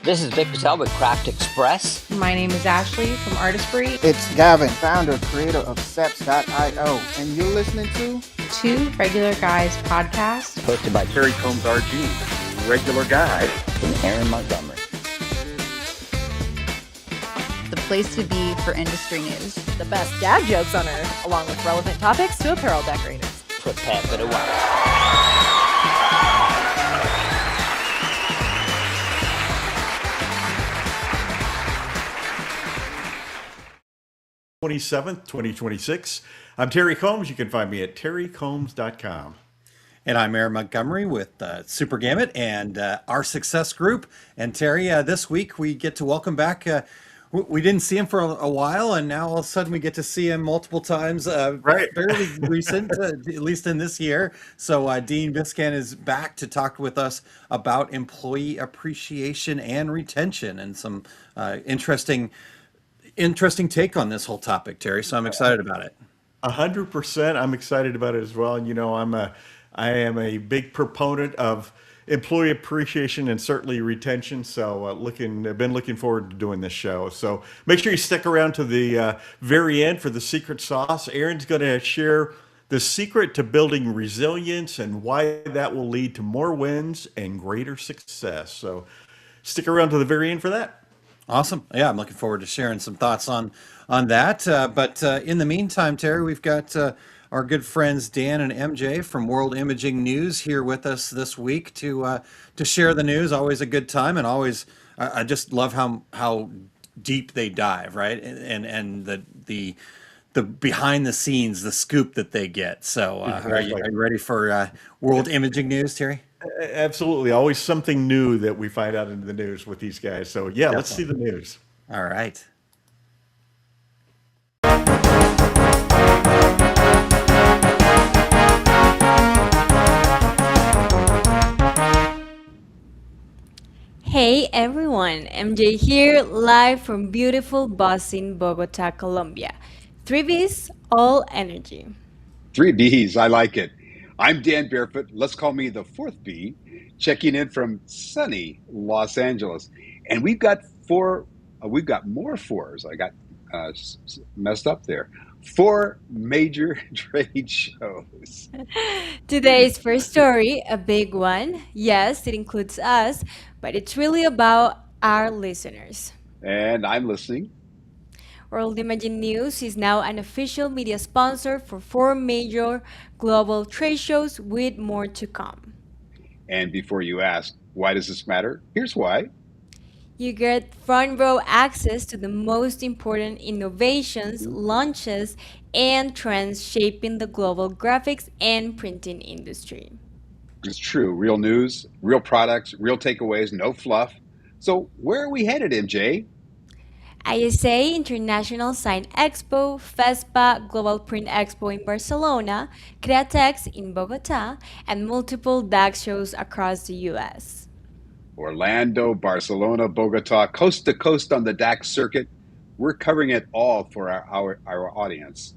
This is Vic Patel with Craft Express. My name is Ashley from Artistry. It's Gavin, founder, creator of Seps.io, and you're listening to Two Regular Guys podcast, Hosted by Terry Combs RG, regular guy. and Aaron Montgomery. The place to be for industry news. The best dad jokes on earth, along with relevant topics to apparel decorators. Prepare for the wild. 27th, 2026. I'm Terry Combs. You can find me at terrycombs.com. And I'm Aaron Montgomery with Super Gamut and our Success Group. And Terry, this week we get to welcome back. We didn't see him for a while, and now all of a sudden we get to see him multiple times. Right. Fairly recent, at least in this year. So Dean Biscan is back to talk with us about employee appreciation and retention, and some interesting take on this whole topic, Terry. So I'm excited about it. 100%. I'm excited about it as well. And I am a big proponent of employee appreciation and certainly retention. So I've been looking forward to doing this show. So make sure you stick around to the very end for the secret sauce. Aaron's going to share the secret to building resilience and why that will lead to more wins and greater success. So stick around to the very end for that. Awesome. Yeah, I'm looking forward to sharing some thoughts on that. But in the meantime, Terry, we've got our good friends Dan and MJ from World Imaging News here with us this week to share the news. Always a good time, and always I just love how deep they dive, right? And the behind the scenes, the scoop that they get. So are you ready for World Imaging News, Terry? Absolutely. Always something new that we find out in the news with these guys. So yeah, let's see the news. All right. Hey everyone, MJ here, live from beautiful Boston, Bogota, Colombia. 3Bs, all energy. Three B's, I like it. I'm Dan Barefoot. Let's call me the fourth B, checking in from sunny Los Angeles. And we've got more fours. I got messed up there. 4 major trade shows. Today's first story, a big one. Yes, it includes us, but it's really about our listeners. And I'm listening. World Imaging News is now an official media sponsor for 4 major global trade shows with more to come. And before you ask, why does this matter? Here's why. You get front row access to the most important innovations, launches, and trends shaping the global graphics and printing industry. It's true. Real news, real products, real takeaways, no fluff. So where are we headed, MJ? ISA International Sign Expo, FESPA Global Print Expo in Barcelona, Createx in Bogota, and multiple DAX shows across the US. Orlando, Barcelona, Bogota, coast to coast on the DAX circuit. We're covering it all for our audience.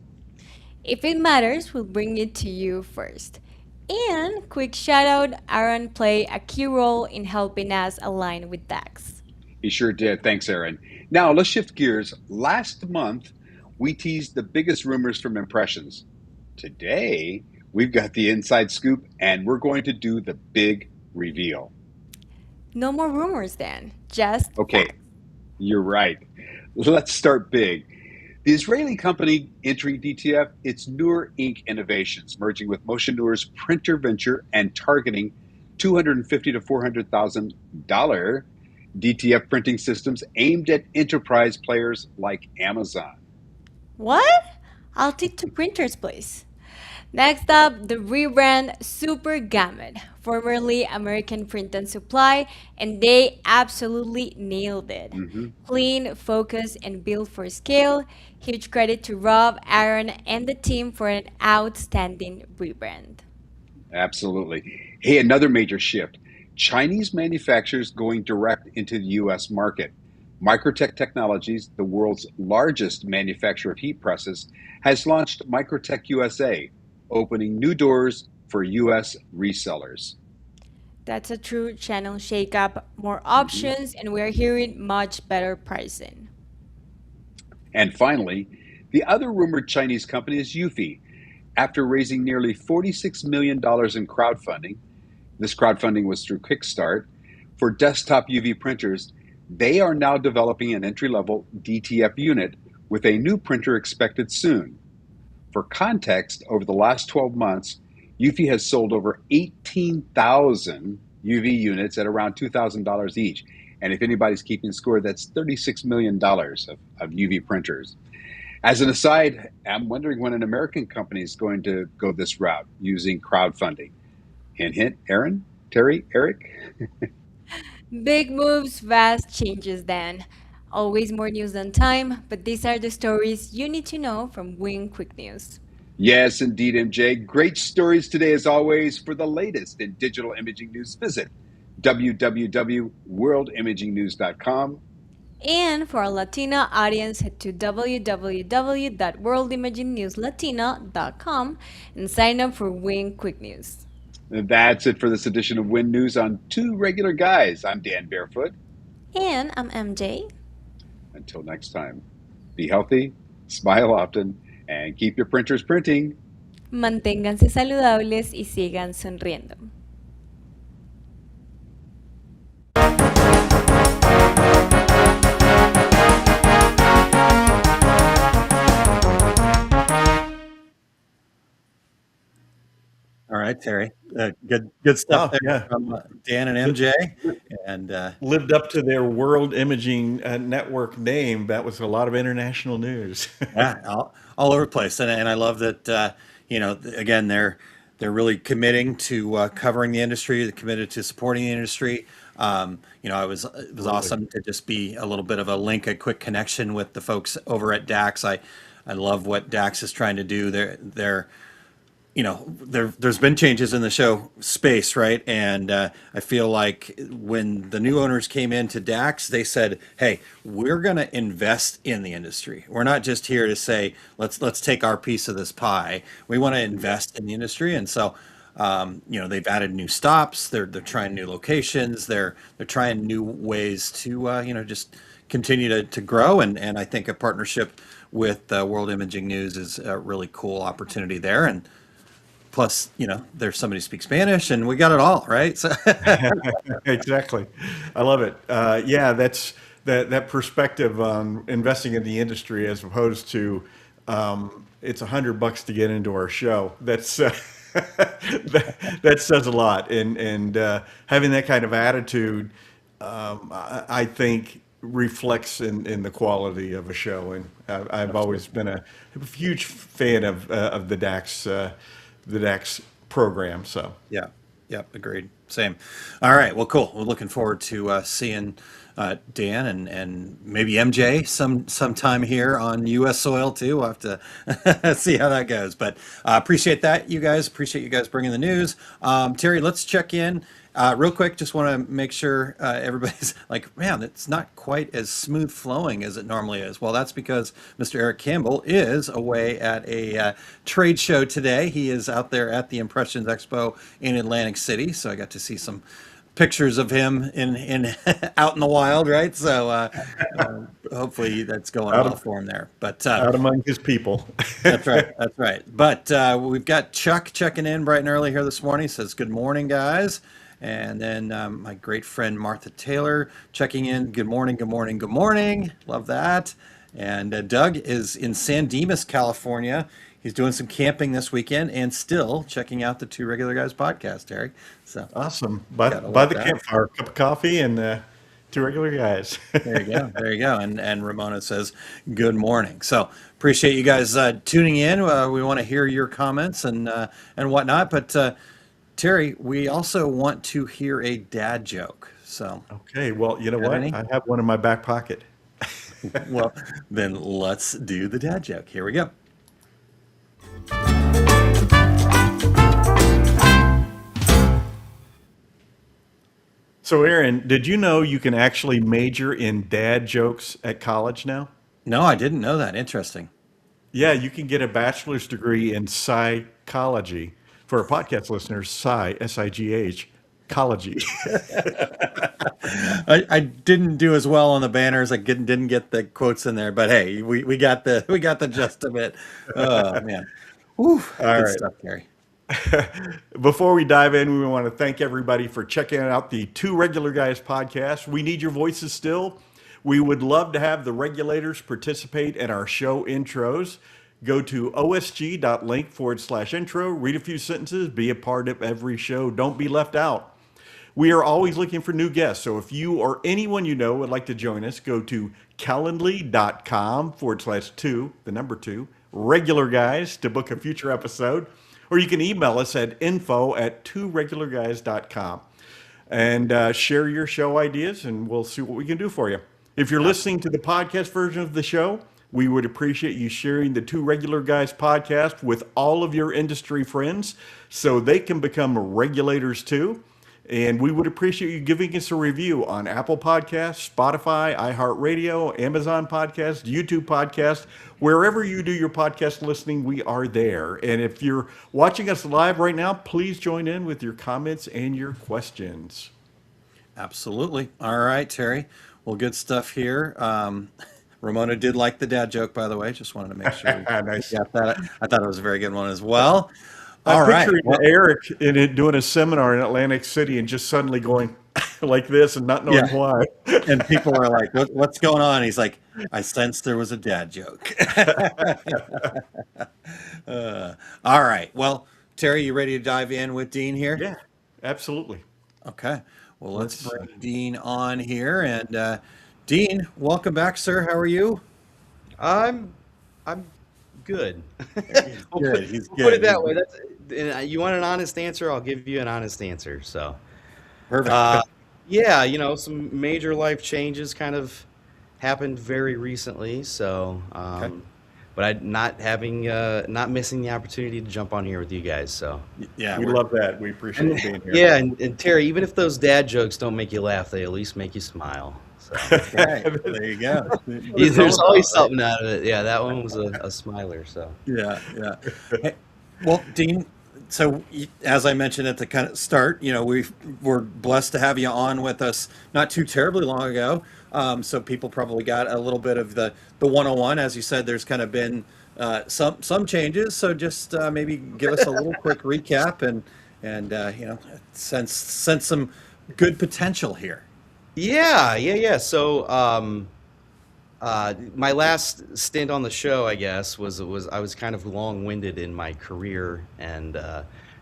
If it matters, we'll bring it to you first. And quick shout out, Aaron played a key role in helping us align with DAX. He sure did. Thanks, Aaron. Now, let's shift gears. Last month, we teased the biggest rumors from Impressions. Today, we've got the inside scoop, and we're going to do the big reveal. No more rumors then, just Okay, facts. you're right. Let's start big. The Israeli company entering DTF, it's Nur Inc. Innovations, merging with Motion Nur's Printer Venture and targeting $250,000 to $400,000 DTF printing systems aimed at enterprise players like Amazon. What? I'll take to printers, please. Next up, the rebrand Super Gamut, formerly American Print and Supply, and they absolutely nailed it. Clean, focused, and built for scale. Huge credit to Rob, Aaron, and the team for an outstanding rebrand. Absolutely. Hey, another major shift. Chinese manufacturers going direct into the U.S. market. Microtech Technologies, the world's largest manufacturer of heat presses, has launched Microtech USA, opening new doors for U.S. resellers. That's a true channel shakeup, more options, and we're hearing much better pricing. And finally, the other rumored Chinese company is Eufy. After raising nearly $46 million in crowdfunding, this crowdfunding was through Kickstart, for desktop UV printers, they are now developing an entry-level DTF unit with a new printer expected soon. For context, over the last 12 months, Eufy has sold over 18,000 UV units at around $2,000 each. And if anybody's keeping score, that's $36 million of UV printers. As an aside, I'm wondering when an American company is going to go this route using crowdfunding. Hint, hint, Aaron, Terry, Eric? Big moves, vast changes, then. Always more news than time, but these are the stories you need to know from Wing Quick News. Yes, indeed, MJ. Great stories today, as always. For the latest in digital imaging news, visit www.worldimagingnews.com. And for our Latina audience, head to www.worldimagingnewslatina.com and sign up for Wing Quick News. And that's it for this edition of Win News on Two Regular Guys. I'm Dan Barefoot. And I'm MJ. Until next time, be healthy, smile often, and keep your printers printing. Manténganse saludables y sigan sonriendo. All right, Terry. Good stuff Oh, there yeah. from Dan and MJ. And Lived up to their World Imaging Network name. That was a lot of international news. yeah, all over the place. And I love that. Again, they're really committing to covering the industry. They're committed to supporting the industry. It was awesome to just be a little bit of a link, a quick connection with the folks over at DAX. I love what DAX is trying to do. There's been changes in the show space, right? And I feel like when the new owners came into DAX, they said, "Hey, we're going to invest in the industry. We're not just here to say let's take our piece of this pie. We want to invest in the industry." And so, they've added new stops. They're trying new locations. They're trying new ways to just continue to grow. And I think a partnership with World Imaging News is a really cool opportunity there. And plus, there's somebody who speaks Spanish, and we got it all, right? So Exactly. I love it. Yeah, that's that perspective on investing in the industry as opposed to it's $100 to get into our show. That's that says a lot, and having that kind of attitude, I think reflects in the quality of a show. And I've always been a huge fan of the DAX program. So yeah, agreed. Same. All right. Well, cool. We're looking forward to seeing Dan and maybe MJ sometime here on U.S. soil too. We'll have to see how that goes. But appreciate that, you guys. Appreciate you guys bringing the news. Terry, let's check in real quick. Just want to make sure everybody's like, man, it's not quite as smooth flowing as it normally is. Well, that's because Mr. Eric Campbell is away at a trade show today. He is out there at the Impressions Expo in Atlantic City. So I got to see some pictures of him in out in the wild, right? So hopefully that's going well for him there. But out among his people. That's right. But we've got Chuck checking in bright and early here this morning. He says, "Good morning, guys." And then my great friend Martha Taylor checking in. Good morning. Love that. And Doug is in San Dimas, California. He's doing some camping this weekend and still checking out the Two Regular Guys podcast, Eric. So awesome. By the campfire, cup of coffee and Two Regular Guys. There you go. And Ramona says, good morning. So appreciate you guys tuning in. We want to hear your comments and whatnot. But Terry, we also want to hear a dad joke. So okay, well, you know what? I have one in my back pocket. Well, then let's do the dad joke. Here we go. So, Aaron, did you know you can actually major in dad jokes at college now? No, I didn't know that. Interesting. Yeah, you can get a bachelor's degree in psychology. For our podcast listeners, Sigh, S-I-G-H, Ecology. I didn't do as well on the banners. I didn't get the quotes in there, but hey, we got the gist of it. Oh man, Whew, All good right. stuff, Gary. Before we dive in, we want to thank everybody for checking out the Two Regular Guys podcast. We need your voices still. We would love to have the regulators participate in our show intros. Go to osg.link/intro, read a few sentences, be a part of every show. Don't be left out. We are always looking for new guests. So if you or anyone you know would like to join us, go to calendly.com/2, the number 2, regular guys to book a future episode. Or you can email us at info@tworegularguys.com and share your show ideas, and we'll see what we can do for you. If you're listening to the podcast version of the show, we would appreciate you sharing the Two Regular Guys podcast with all of your industry friends so they can become regulators too. And we would appreciate you giving us a review on Apple Podcasts, Spotify, iHeartRadio, Amazon Podcasts, YouTube Podcasts. Wherever you do your podcast listening, we are there. And if you're watching us live right now, please join in with your comments and your questions. Absolutely. All right, Terry. Well, good stuff here. Ramona did like the dad joke, by the way. Just wanted to make sure we Nice. got that. I thought it was a very good one as well. I'm All right. picturing Eric in it doing a seminar in Atlantic City and just suddenly going like this and not knowing Yeah. why. And people are like, what's going on? He's like, I sensed there was a dad joke. All right. Well, Terry, you ready to dive in with Dean here? Yeah, absolutely. Okay. Well, let's Let's- bring Dean on here. And Dean, welcome back, sir. How are you? I'm good. We'll good. put, He's we'll put it good. that way. You want an honest answer? I'll give you an honest answer. So, Perfect. yeah, some major life changes kind of happened very recently. So, but I'm not missing the opportunity to jump on here with you guys. So, Yeah. We love that. We appreciate you being here. yeah, and Terry, even if those dad jokes don't make you laugh, they at least make you smile. So, Right. There you go. there's always something out of it. Yeah, that one was a smiler. So. Yeah, yeah. Hey, well, Dean, so as I mentioned at the kind of start, we're blessed to have you on with us not too terribly long ago. So people probably got a little bit of the 101. As you said, there's kind of been some changes. So just maybe give us a little quick recap and sense some good potential here. Yeah. So, my last stint on the show, I guess, was I was kind of long-winded in my career and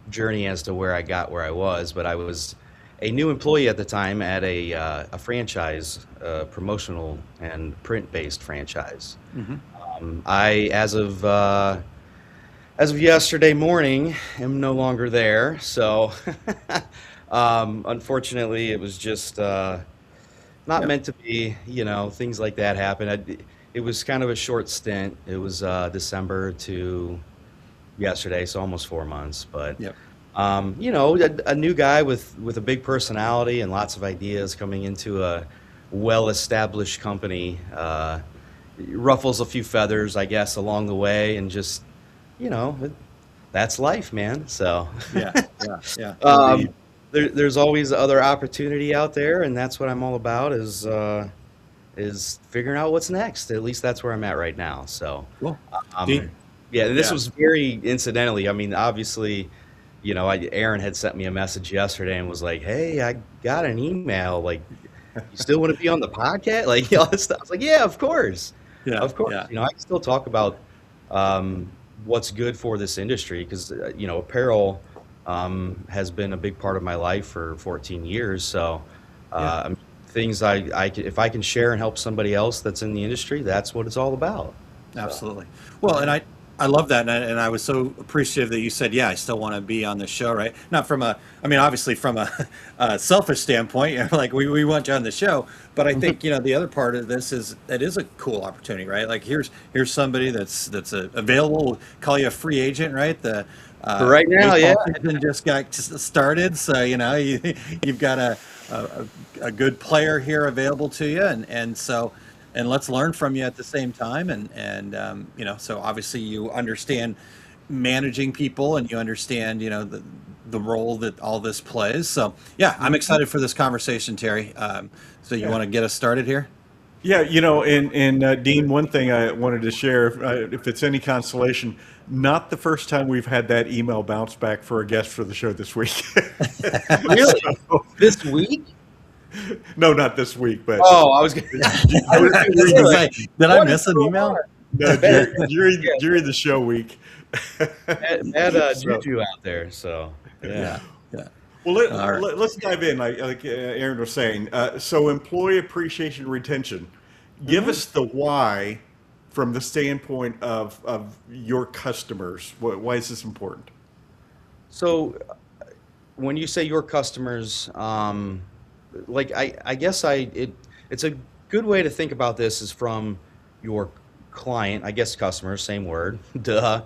journey as to where I got where I was. But I was a new employee at the time at a franchise, promotional and print-based franchise. I, as of yesterday morning, am no longer there. So, unfortunately, it was just not meant to be. Things like that happen. It was kind of a short stint. It was December to yesterday, so almost 4 months. But Yep. a new guy with a big personality and lots of ideas coming into a well-established company ruffles a few feathers, I guess, along the way, and just that's life, man. So Yeah. there's always other opportunity out there, and that's what I'm all about is figuring out what's next. At least that's where I'm at right now. So Cool. Dean? yeah, this Yeah. was very incidentally. I mean, obviously, Aaron had sent me a message yesterday and was like, "Hey, I got an email. Like, you still want to be on the podcast?" Like, all this stuff. I was like, "Yeah, of course, Yeah. of course." Yeah. I can still talk about what's good for this industry because apparel has been a big part of my life for 14 years. So, things if I can share and help somebody else that's in the industry, that's what it's all about. Absolutely. Well, and I love that, and I was so appreciative that you said, "Yeah, I still want to be on the show." Right? Not from obviously from a selfish standpoint, like we want you on the show. But I think the other part of this is that is a cool opportunity, right? Like here's somebody that's available. We'll call you a free agent, right? The right now, yeah. season just got started, so you've got a good player here available to you, and so. And let's learn from you at the same time. And so obviously you understand managing people and you understand, the role that all this plays. So yeah, I'm excited for this conversation, Terry. So you want to get us started here? Yeah, and Dean, one thing I wanted to share, if it's any consolation, not the first time we've had that email bounce back for a guest for the show this week. Really? This week? No, not this week, but Oh, I was going to Did I miss an email? no, during the show week. Had So- Juju out there, so yeah. Yeah. Well, All right. let's dive in, like Aaron was saying. So, employee appreciation retention. Give us the why from the standpoint of your customers. Why is this important? So, when you say your customers, like I guess it's a good way to think about this is from your client, I guess customers, same word, duh.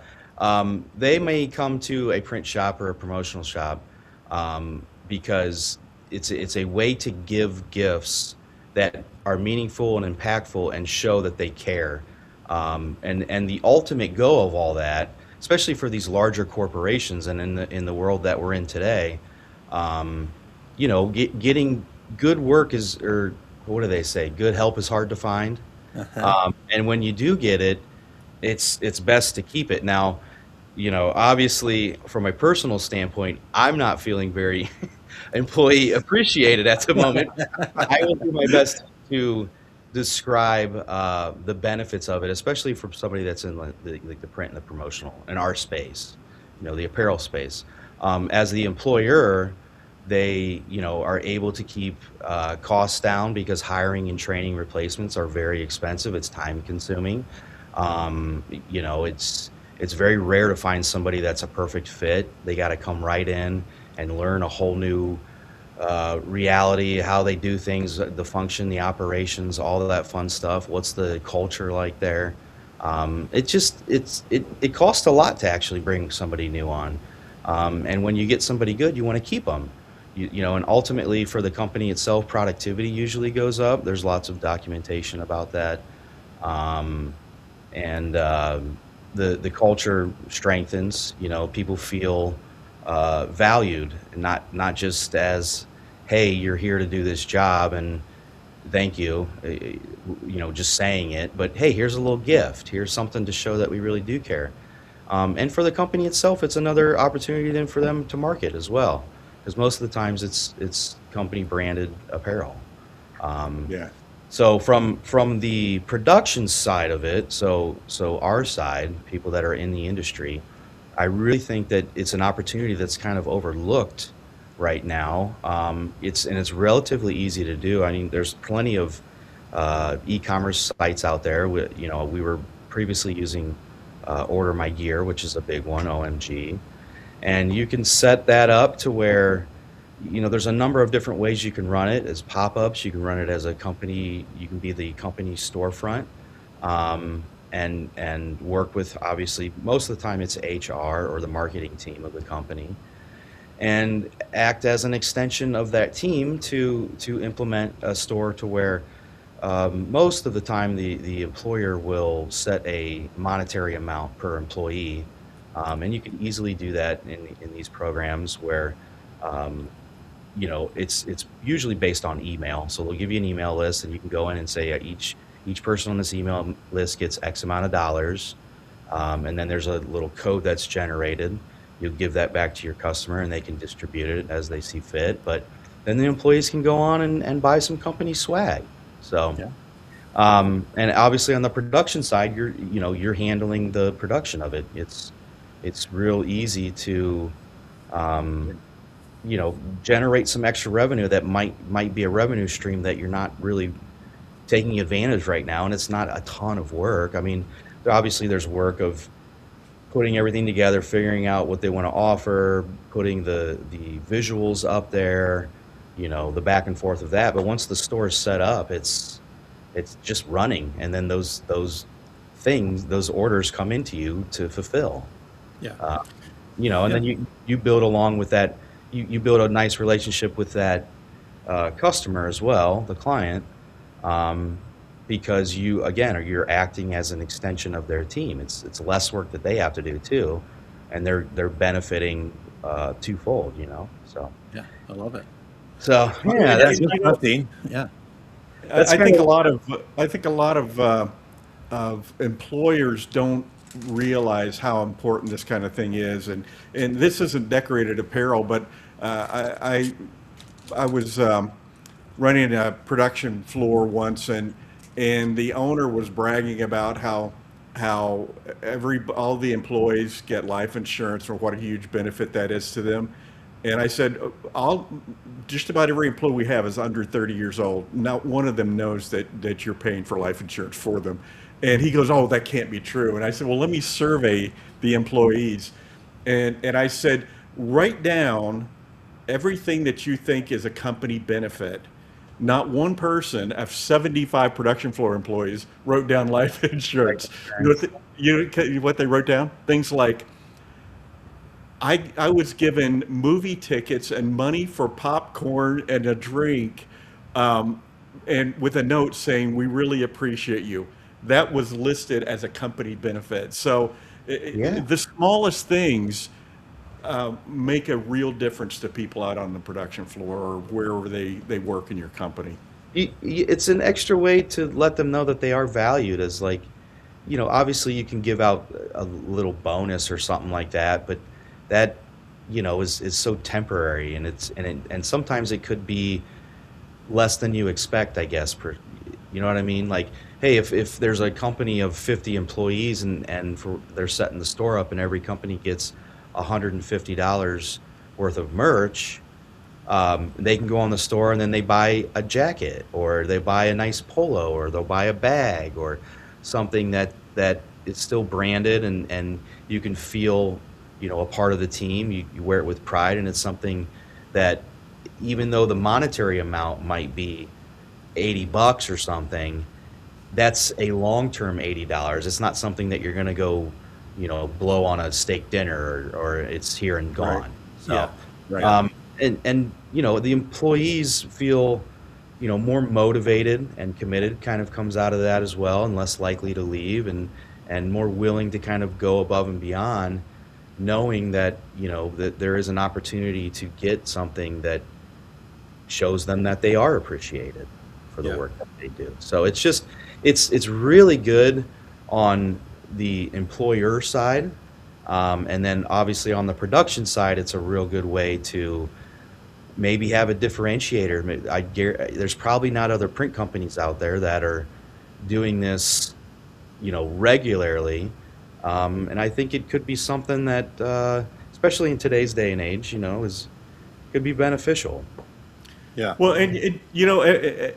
They may come to a print shop or a promotional shop because it's a way to give gifts that are meaningful and impactful and show that they care. And the ultimate goal of all that, especially for these larger corporations and in the world that we're in today, getting good work is, or what do they say? Good help is hard to find. And when you do get it, it's best to keep it. Now, obviously from a personal standpoint, I'm not feeling very employee appreciated at the moment. I will do my best to describe the benefits of it, especially for somebody that's in the print and the promotional in our space, the apparel space. As the employer, they are able to keep costs down because hiring and training replacements are very expensive. It's time consuming. It's very rare to find somebody that's a perfect fit. They got to come right in and learn a whole new reality, how they do things, the function, the operations, all of that fun stuff. What's the culture like there? It costs a lot to actually bring somebody new on. And when you get somebody good, you want to keep them. And ultimately for the company itself, productivity usually goes up. There's lots of documentation about that. The culture strengthens. People feel valued, and not just as, hey, you're here to do this job and thank you, just saying it, but hey, here's a little gift. Here's something to show that we really do care. And for the company itself, it's another opportunity then for them to market as well, because most of the times it's company branded apparel. Yeah. So from the production side of it, so our side, people that are in the industry, I really think that it's an opportunity that's kind of overlooked right now. It's relatively easy to do. I mean, there's plenty of e-commerce sites out there. We were previously using Order My Gear, which is a big one, OMG, and you can set that up to where there's a number of different ways you can run it as pop-ups. You can run it as a company. You can be the company storefront, and work with, obviously, most of the time it's HR or the marketing team of the company, and act as an extension of that team to implement a store to where most of the time the employer will set a monetary amount per employee, and you can easily do that in these programs where it's usually based on email. So they'll give you an email list, and you can go in and say each person on this email list gets X amount of dollars, and then there's a little code that's generated. You'll give that back to your customer, and they can distribute it as they see fit. But then the employees can go on and buy some company swag. So, Yeah. And obviously on the production side, you're handling the production of it. It's real easy to generate some extra revenue that might be a revenue stream that you're not really taking advantage right now, and it's not a ton of work. I mean, obviously there's work of putting everything together, figuring out what they want to offer, putting the visuals up there, the back and forth of that. But once the store is set up, it's just running, and then those orders come into you to fulfill. Yeah. And then you build along with that. You build a nice relationship with that customer as well, the client, because you're acting as an extension of their team. It's less work that they have to do too, and they're benefiting twofold, So Yeah, I love it. so yeah, that's Good stuff, Dean. Yeah. That's I kind think of- a lot of employers don't realize how important this kind of thing is, and this isn't decorated apparel, but I was running a production floor once, and the owner was bragging about how all the employees get life insurance, or what a huge benefit that is to them. And I said, just about every employee we have is under 30 years old. Not one of them knows that you're paying for life insurance for them. And he goes, oh, that can't be true. And I said, well, let me survey the employees. And I said, write down everything that you think is a company benefit. Not one person of 75 production floor employees wrote down life insurance. You know what they wrote down? Things like, I was given movie tickets and money for popcorn and a drink, and with a note saying, we really appreciate you. That was listed as a company benefit. So the smallest things make a real difference to people out on the production floor or wherever they work in your company. It's an extra way to let them know that they are valued, as like, obviously you can give out a little bonus or something like that, but that, is so temporary, and sometimes it could be less than you expect, I guess, you know what I mean? Like, hey, if there's a company of 50 employees and they're setting the store up and every company gets $150 worth of merch, they can go on the store and then they buy a jacket, or they buy a nice polo, or they'll buy a bag, or something that is still branded, and you can feel, a part of the team. You wear it with pride, and it's something that, even though the monetary amount might be $80 or something, that's a long-term $80. It's not something that you're going to go, blow on a steak dinner, or it's here and gone. Right. So, Yeah. Right. and the employees feel, more motivated and committed, kind of comes out of that as well, and less likely to leave, and more willing to kind of go above and beyond, knowing that, that there is an opportunity to get something that shows them that they are appreciated for the work that they do. So it's just, it's really good on the employer side. And then obviously on the production side, it's a real good way to maybe have a differentiator. There's probably not other print companies out there that are doing this, regularly. And I think it could be something that, especially in today's day and age, could be beneficial. Yeah. Well, and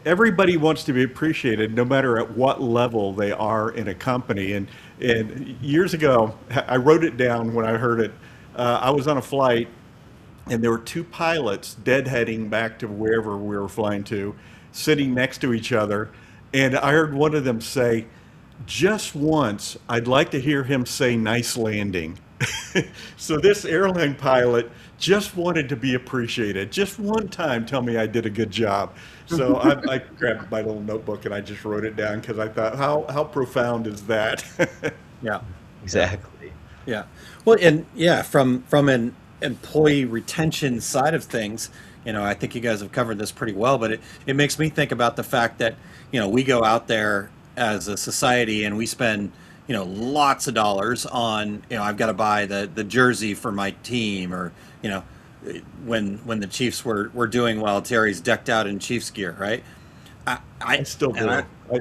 everybody wants to be appreciated, no matter at what level they are in a company. And years ago, I wrote it down when I heard it. I was on a flight, and there were two pilots deadheading back to wherever we were flying to, sitting next to each other. And I heard one of them say, just once, I'd like to hear him say nice landing. So this airline pilot just wanted to be appreciated. Just one time, tell me I did a good job. So I grabbed my little notebook and I just wrote it down, because I thought, how profound is that? Yeah. Exactly. Yeah. Well, and from an employee retention side of things, I think you guys have covered this pretty well, but it makes me think about the fact that, we go out there as a society and we spend, lots of dollars on, I've got to buy the jersey for my team, or, when the Chiefs were doing well, Terry's decked out in Chiefs gear, right? I still do.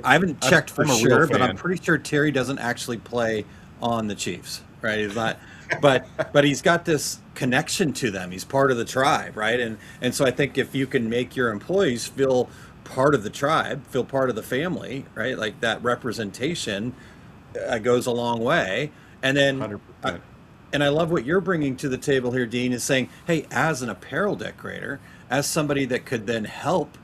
I haven't checked for I'm a real sure, but I'm fan. pretty sure Terry doesn't actually play on the Chiefs, right? He's not, but he's got this connection to them. He's part of the tribe, right? And so I think if you can make your employees feel part of the tribe, feel part of the family, right? Like that representation goes a long way. And then 100%. And I love what you're bringing to the table here, Dean, is saying, hey, as an apparel decorator, as somebody that could then help,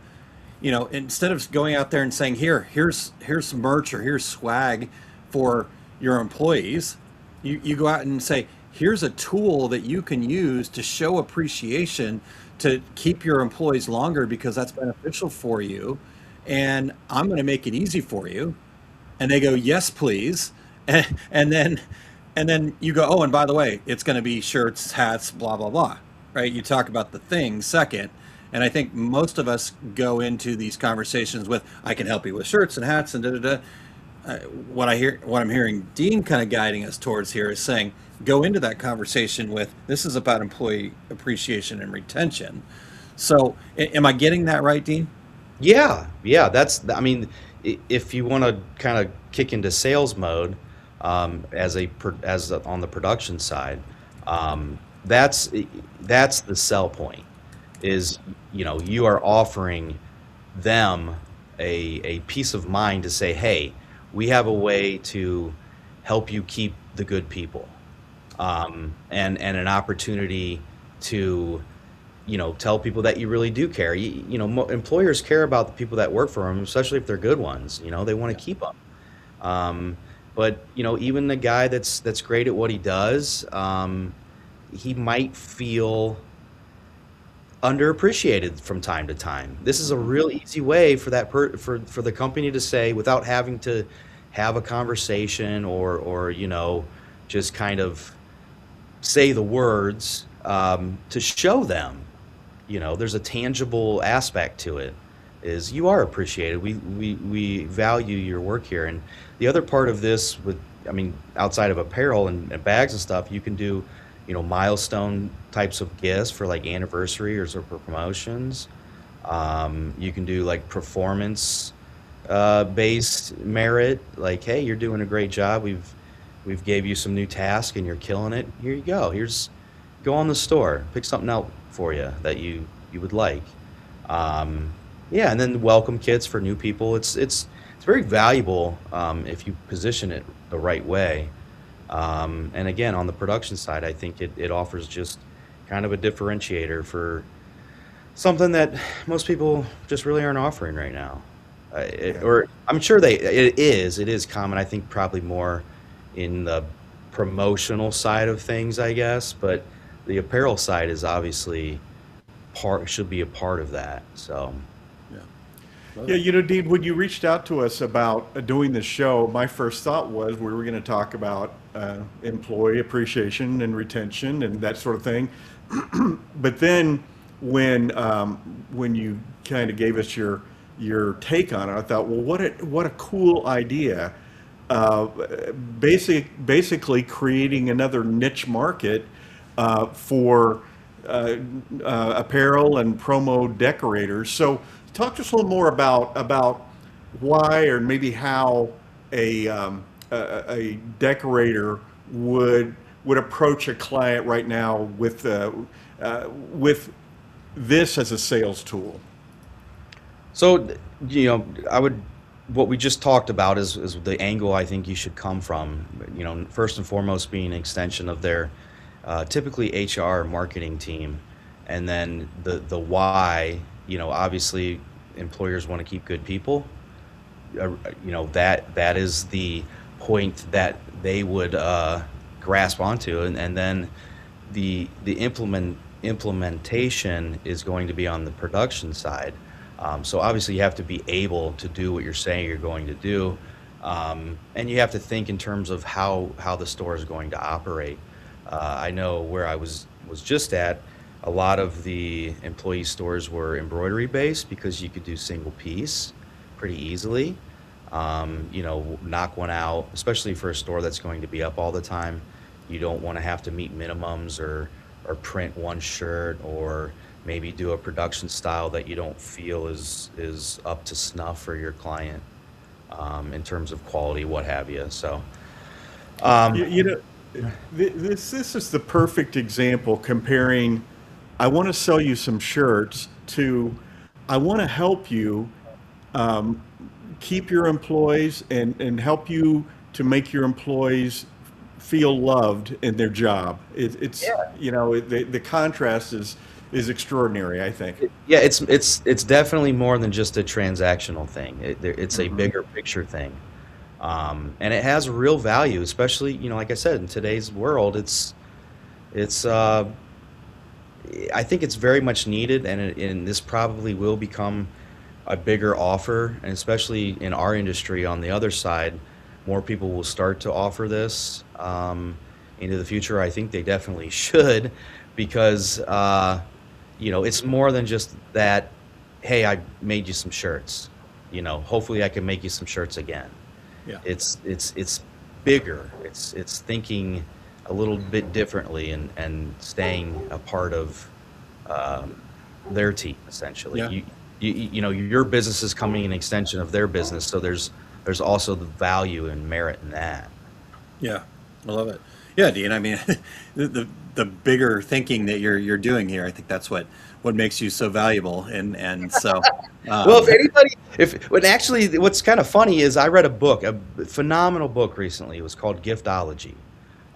instead of going out there and saying, here's merch or here's swag for your employees, you go out and say, here's a tool that you can use to show appreciation, to keep your employees longer, because that's beneficial for you. And I'm going to make it easy for you. And they go, yes, please. And then And then you go, oh, and by the way, it's going to be shirts, hats, blah, blah, blah, right? You talk about the thing second. And I think most of us go into these conversations with, I can help you with shirts and hats and da-da-da. What I'm hearing Dean kind of guiding us towards here is saying, go into that conversation with, this is about employee appreciation and retention. So am I getting that right, Dean? Yeah, I mean, if you want to kind of kick into sales mode, on the production side, that's the sell point. Is, you are offering them a peace of mind to say, hey, we have a way to help you keep the good people, and an opportunity to tell people that you really do care. Employers care about the people that work for them, especially if they're good ones. They want to keep them. But even the guy that's great at what he does, he might feel underappreciated from time to time. This is a real easy way for that for the company to say, without having to have a conversation or just kind of say the words, to show them, there's a tangible aspect to it. Is you are appreciated. We value your work here. And the other part of this, outside of apparel and bags and stuff, you can do milestone types of gifts for like anniversaries or for promotions. You can do like performance based merit, like, hey, you're doing a great job. We've gave you some new tasks and you're killing it. Here you go. Go on the store, pick something out for you that you would like. And then welcome kits for new people. It's very valuable if you position it the right way. And again, on the production side, I think it offers just kind of a differentiator for something that most people just really aren't offering right now. Or I'm sure it is common. I think probably more in the promotional side of things, I guess. But the apparel side is obviously should be a part of that. So. Yeah, Dean, when you reached out to us about doing this show, my first thought was we were going to talk about employee appreciation and retention and that sort of thing. But then when you kind of gave us your take on it, I thought, well, what a cool idea. Basically creating another niche market for apparel and promo decorators. So talk to us a little more about why or maybe how a decorator would approach a client right now with this as a sales tool. So, what we just talked about is the angle I think you should come from. First and foremost being an extension of their typically HR marketing team, and then the why. Obviously employers want to keep good people. That is the point that they would grasp onto, and then the implementation is going to be on the production side. So obviously you have to be able to do what you're saying you're going to do, and you have to think in terms of how the store is going to operate. I know where I was just at, a lot of the employee stores were embroidery based because you could do single piece pretty easily. Knock one out, especially for a store that's going to be up all the time. You don't want to have to meet minimums or print one shirt, or maybe do a production style that you don't feel is up to snuff for your client in terms of quality, what have you. So, this is the perfect example comparing, I want to sell you some shirts, to I want to help you keep your employees and help you to make your employees feel loved in their job. The contrast is extraordinary, I think. Yeah, it's definitely more than just a transactional thing. It's a bigger picture thing, and it has real value, especially like I said, in today's world. I think it's very much needed, and this probably will become a bigger offer, and especially in our industry on the other side, more people will start to offer this into the future. I think they definitely should, because it's more than just that. Hey, I made you some shirts. Hopefully I can make you some shirts again. Yeah. It's bigger. It's thinking a little bit differently and staying a part of their team, essentially. Yeah. Your business is coming an extension of their business, so there's also the value and merit in that. Yeah, I love it. Yeah, Dean. I mean, the bigger thinking that you're doing here, I think that's what makes you so valuable. And so, well, actually, what's kind of funny is I read a phenomenal book recently. It was called Giftology,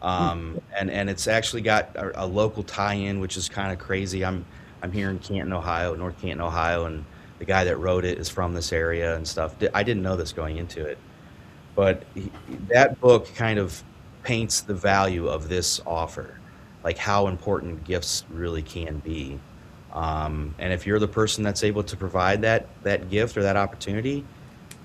and it's actually got a local tie-in, which is kind of crazy. I'm here in Canton, Ohio, North Canton, Ohio, and the guy that wrote it is from this area and stuff. I didn't know this going into it, but that book kind of paints the value of this offer, like how important gifts really can be. And if you're the person that's able to provide that gift or that opportunity,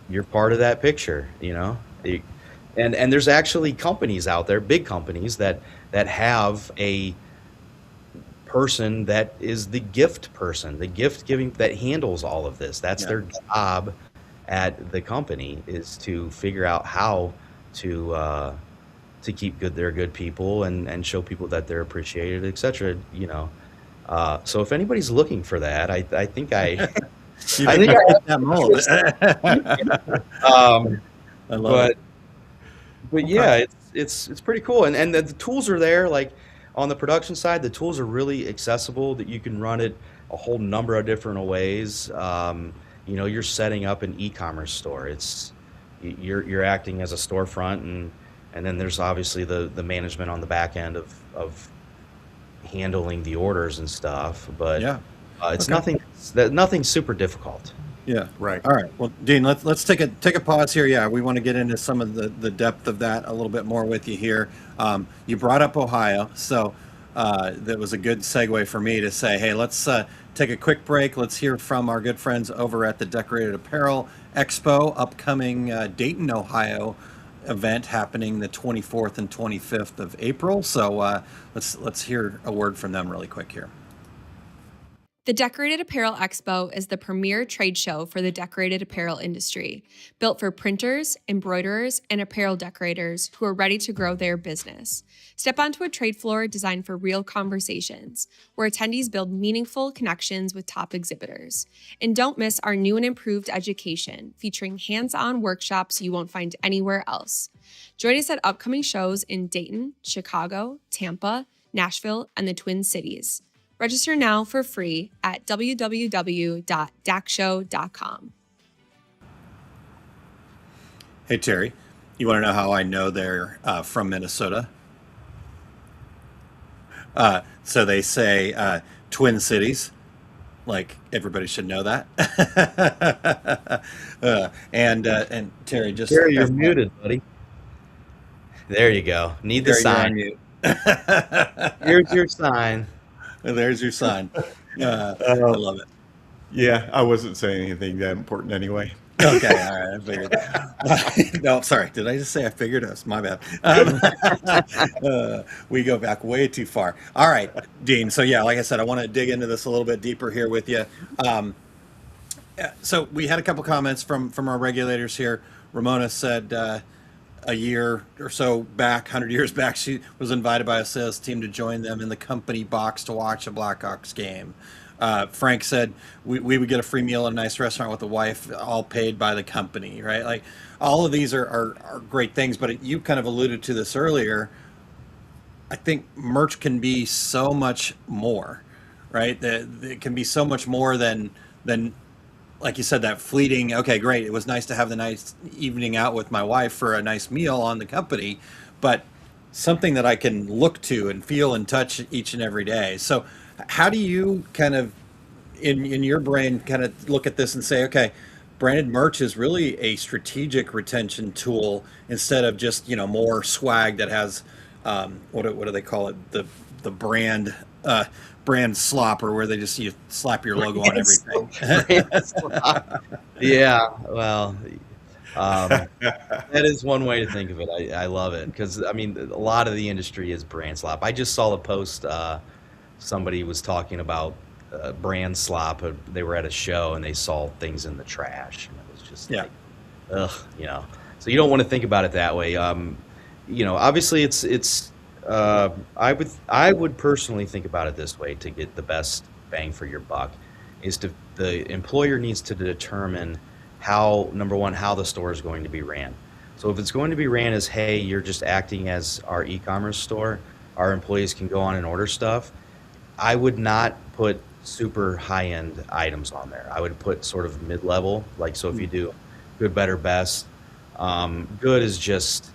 you're part of that picture, and there's actually companies out there, big companies that have a person that is the gift person, the gift giving, that handles all of this. That's their job at the company, is to figure out how to keep they're good people and show people that they're appreciated, etc. So if anybody's looking for that, I think I fit that mold. I love it. But yeah, it's pretty cool, and the tools are there. Like on the production side, the tools are really accessible, that you can run it a whole number of different ways. You're setting up an e-commerce store. You're acting as a storefront, and then there's obviously the management on the back end of handling the orders and stuff. But it's nothing super difficult. Yeah. Right. All right. Well, Dean, let's take a pause here. Yeah, we want to get into some of the depth of that a little bit more with you here. You brought up Ohio, so that was a good segue for me to say, hey, let's take a quick break. Let's hear from our good friends over at the Decorated Apparel Expo, upcoming Dayton, Ohio event happening the 24th and 25th of April. So let's hear a word from them really quick here. The Decorated Apparel Expo is the premier trade show for the decorated apparel industry, built for printers, embroiderers, and apparel decorators who are ready to grow their business. Step onto a trade floor designed for real conversations, where attendees build meaningful connections with top exhibitors. And don't miss our new and improved education, featuring hands-on workshops you won't find anywhere else. Join us at upcoming shows in Dayton, Chicago, Tampa, Nashville, and the Twin Cities. Register now for free at www.dacshow.com. Hey, Terry, you want to know how I know they're from Minnesota? So they say Twin Cities, like everybody should know that. And Terry, just Terry, you're muted, buddy. There you go. Need the sign. Here's your sign. There's your sign. I love it. Yeah, I wasn't saying anything that important anyway. Okay, all right, I figured. No, sorry. Did I just say I figured? That's my bad. We go back way too far. All right, Dean. So yeah, like I said, I want to dig into this a little bit deeper here with you. So we had a couple comments from our regulators here. Ramona said a year or so back, 100 years back, she was invited by a sales team to join them in the company box to watch a Blackhawks game. Frank said we would get a free meal at a nice restaurant with the wife, all paid by the company, right? Like all of these are great things, but you kind of alluded to this earlier. I think merch can be so much more, right? It can be so much more than like you said, that fleeting, okay, great. It was nice to have the nice evening out with my wife for a nice meal on the company, but something that I can look to and feel and touch each and every day. So how do you kind of, in your brain, kind of look at this and say, okay, branded merch is really a strategic retention tool instead of just, more swag that has, what do they call it? The brand slopper, where they just slap your logo on everything. Yeah, well, That is one way to think of it. I love it because I mean a lot of the industry is brand slop. I just saw a post. Somebody was talking about brand slop. They were at a show and they saw things in the trash, and it was just like, ugh, So you don't want to think about it that way. Obviously it's. I would personally think about it this way to get the best bang for your buck. The employer needs to determine number one, how the store is going to be ran. So if it's going to be ran as, hey, you're just acting as our e-commerce store, our employees can go on and order stuff, I would not put super high-end items on there. I would put sort of mid-level, so if you do good, better, best, good is just,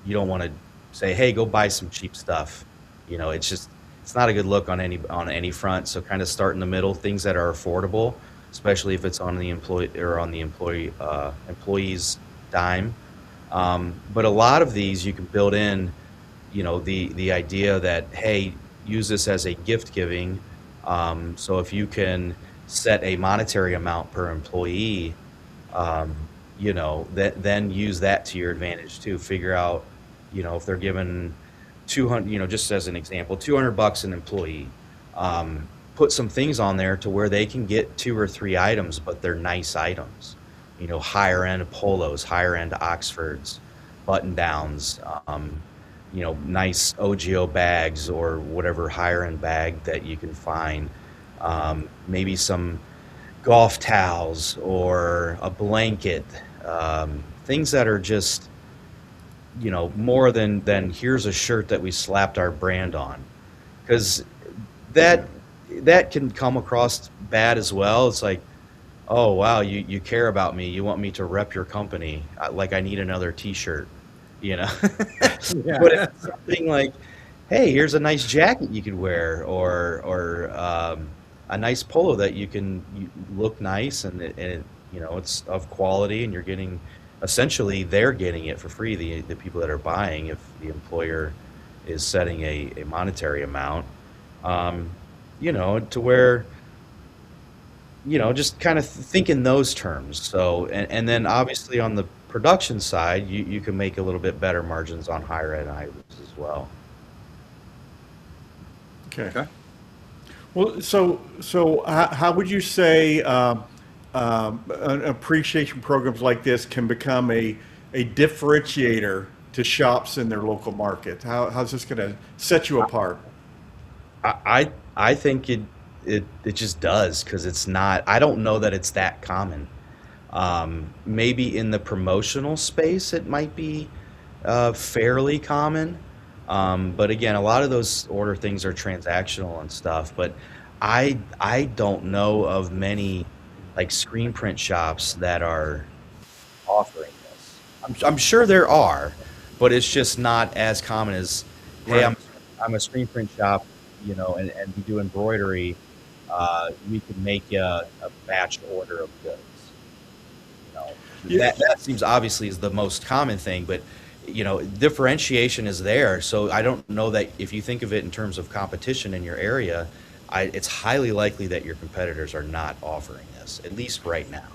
you don't want to say, hey, go buy some cheap stuff. It's not a good look on any front. So kind of start in the middle, things that are affordable, especially if it's on the employee's dime. But a lot of these you can build in, the idea that, hey, use this as a gift giving. So if you can set a monetary amount per employee, then use that to your advantage too. Figure out, if they're given 200, just as an example, $200 an employee, put some things on there to where they can get 2 or 3 items, but they're nice items, higher end polos, higher end Oxfords, button downs, nice OGO bags or whatever higher end bag that you can find, maybe some golf towels or a blanket, things that are just, more than here's a shirt that we slapped our brand on, because that can come across bad as well. It's like, oh wow, you care about me, you want me to rep your company, like I need another T-shirt, But it's something like, hey, here's a nice jacket you could wear, or a nice polo that you look nice and it's of quality, and you're getting. Essentially, they're getting it for free, the people that are buying, if the employer is setting a monetary amount, to where, just kind of think in those terms. So, and then obviously on the production side, you can make a little bit better margins on higher end items as well. Okay. Well, so how would you say appreciation programs like this can become a differentiator to shops in their local market? How's this going to set you apart? I think it just does, because it's not. I don't know that it's that common. Maybe in the promotional space it might be fairly common, but again, a lot of those order things are transactional and stuff. But I don't know of many like screen print shops that are offering this. I'm sure there are, but it's just not as common as, hey, I'm a screen print shop, and we do embroidery. We can make you a batch order of goods. That seems obviously is the most common thing, but differentiation is there. So I don't know that if you think of it in terms of competition in your area, it's highly likely that your competitors are not offering this, at least right now.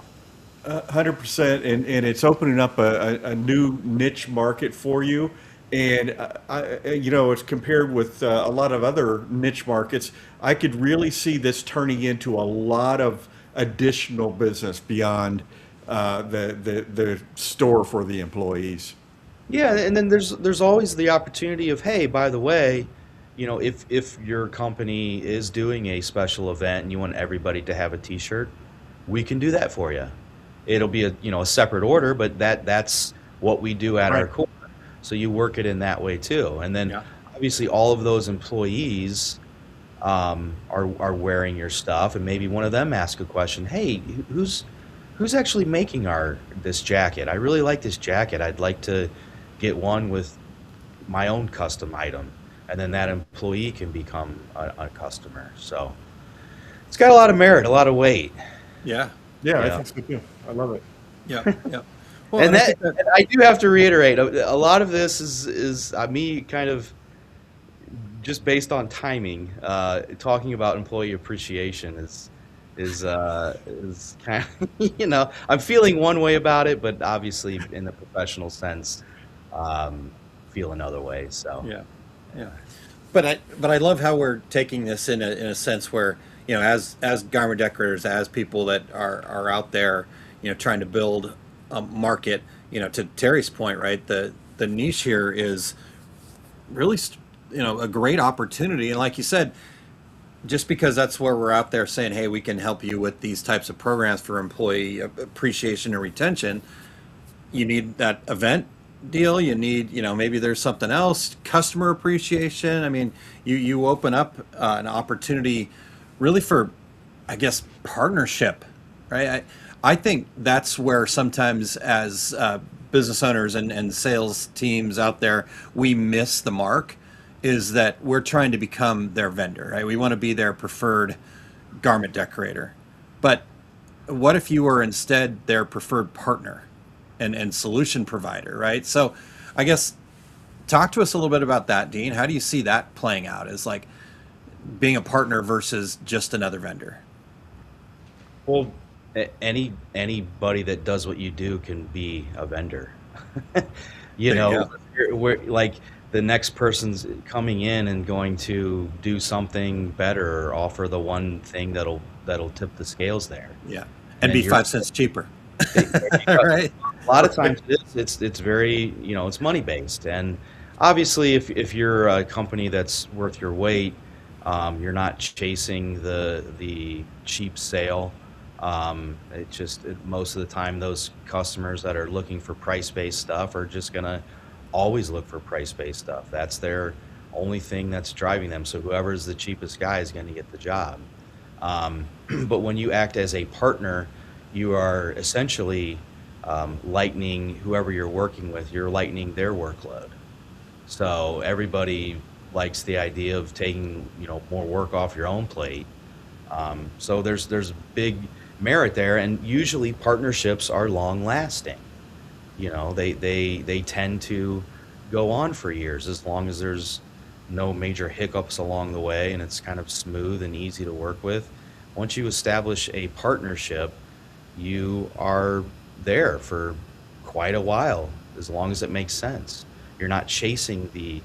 100%, and it's opening up a new niche market for you. And it's compared with a lot of other niche markets. I could really see this turning into a lot of additional business beyond the store for the employees. Yeah, and then there's always the opportunity of, hey, by the way, if your company is doing a special event and you want everybody to have a T-shirt, we can do that for you. It'll be a separate order, but that's what we do at our core. So you work it in that way too. And then obviously all of those employees are wearing your stuff, and maybe one of them asks a question, hey, who's actually making this jacket? I really like this jacket. I'd like to get one with my own custom item. And then that employee can become a customer. So it's got a lot of merit, a lot of weight. Yeah, I think so too. I love it. Yeah. Well, and I do have to reiterate, a lot of this is me kind of just based on timing. Talking about employee appreciation is is kind of, I'm feeling one way about it, but obviously in the professional sense, feel another way. So Yeah. But I love how we're taking this in a sense where, as garment decorators, as people that are out there, trying to build a market, to Terry's point, right? The niche here is really, a great opportunity. And like you said, just because that's where we're out there saying, hey, we can help you with these types of programs for employee appreciation and retention, you need that event deal. You need, maybe there's something else, customer appreciation. I mean, you open up an opportunity really for, I guess, partnership, right? I think that's where sometimes as business owners and sales teams out there, we miss the mark, is that we're trying to become their vendor, right? We want to be their preferred garment decorator. But what if you were instead their preferred partner and solution provider, right? So I guess talk to us a little bit about that, Dean. How do you see that playing out as like being a partner versus just another vendor? Well, anybody that does what you do can be a vendor. We're like the next person's coming in and going to do something better or offer the one thing that'll tip the scales there. Yeah, and be 5 cents cheaper. Right. A lot of times it's very, it's money based, and obviously if you're a company that's worth your weight, you're not chasing the cheap sale. Most of the time those customers that are looking for price-based stuff are just gonna always look for price-based stuff. That's their only thing that's driving them. So whoever's the cheapest guy is going to get the job. But when you act as a partner, you are essentially lightening whoever you're working with. You're lightening their workload. So everybody likes the idea of taking more work off your own plate. So there's big merit there, and usually partnerships are long lasting. They tend to go on for years as long as there's no major hiccups along the way and it's kind of smooth and easy to work with. Once you establish a partnership, you are there for quite a while, as long as it makes sense. You're not chasing the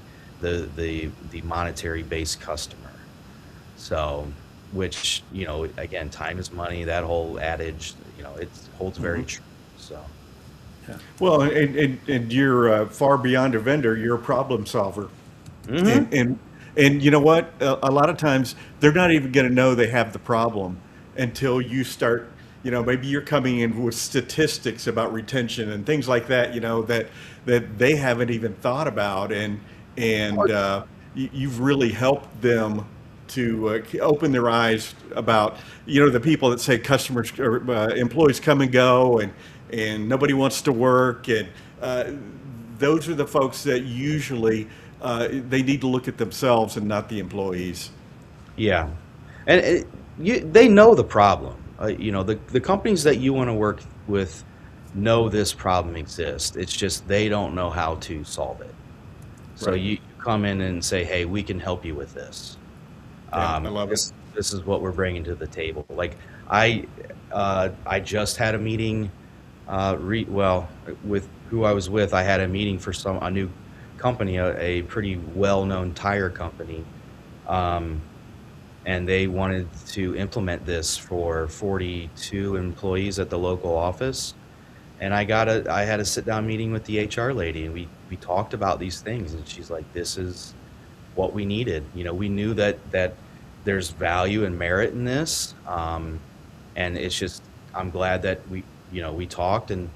monetary based customer. So, which, again, time is money, that whole adage, it holds very true. So. Yeah. Well, and you're far beyond a vendor. You're a problem solver, and you know what? A lot of times they're not even going to know they have the problem until you start. Maybe you're coming in with statistics about retention and things like that. That they haven't even thought about, and you've really helped them to open their eyes about the people that say customers or employees come and go and nobody wants to work, and those are the folks that usually they need to look at themselves and not the employees. Yeah, and they know the problem. The companies that you want to work with know this problem exists. It's just they don't know how to solve it. So you come in and say, "Hey, we can help you with this." I love it. This is what we're bringing to the table. Like I just had a meeting. With who I was with, I had a meeting for a new company, a pretty well-known tire company, and they wanted to implement this for 42 employees at the local office. And I had a sit-down meeting with the HR lady, and we talked about these things, and she's like, "This is what we needed." We knew that there's value and merit in this, and it's just I'm glad that we talked and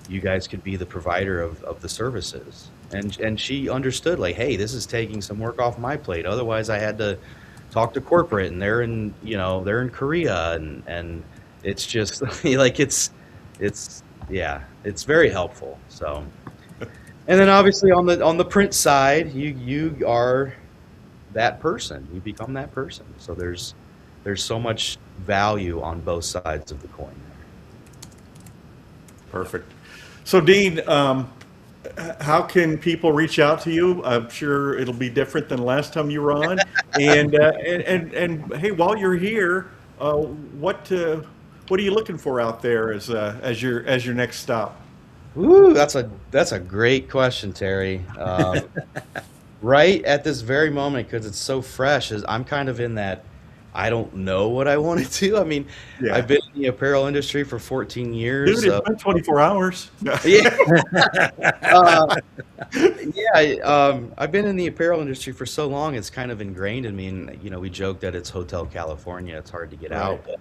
you guys could be the provider of the services. And she understood, like, hey, this is taking some work off my plate. Otherwise I had to talk to corporate, and they're in Korea, and it's just like it's very helpful. So, and then obviously on the print side, you are that person. You become that person. So there's so much value on both sides of the coin. Perfect. So, Dean, how can people reach out to you? I'm sure it'll be different than last time you were on. And hey, while you're here, What are you looking for out there as your next stop? Ooh, that's a great question, Terry. Right at this very moment, because it's so fresh, is I'm kind of in that I don't know what I want to do. I mean, Yeah. I've been in the apparel industry for 14 years. Dude, it's been 24 hours. Yeah. I've been in the apparel industry for so long, it's kind of ingrained in me. And we joke that it's Hotel California. It's hard to get out, but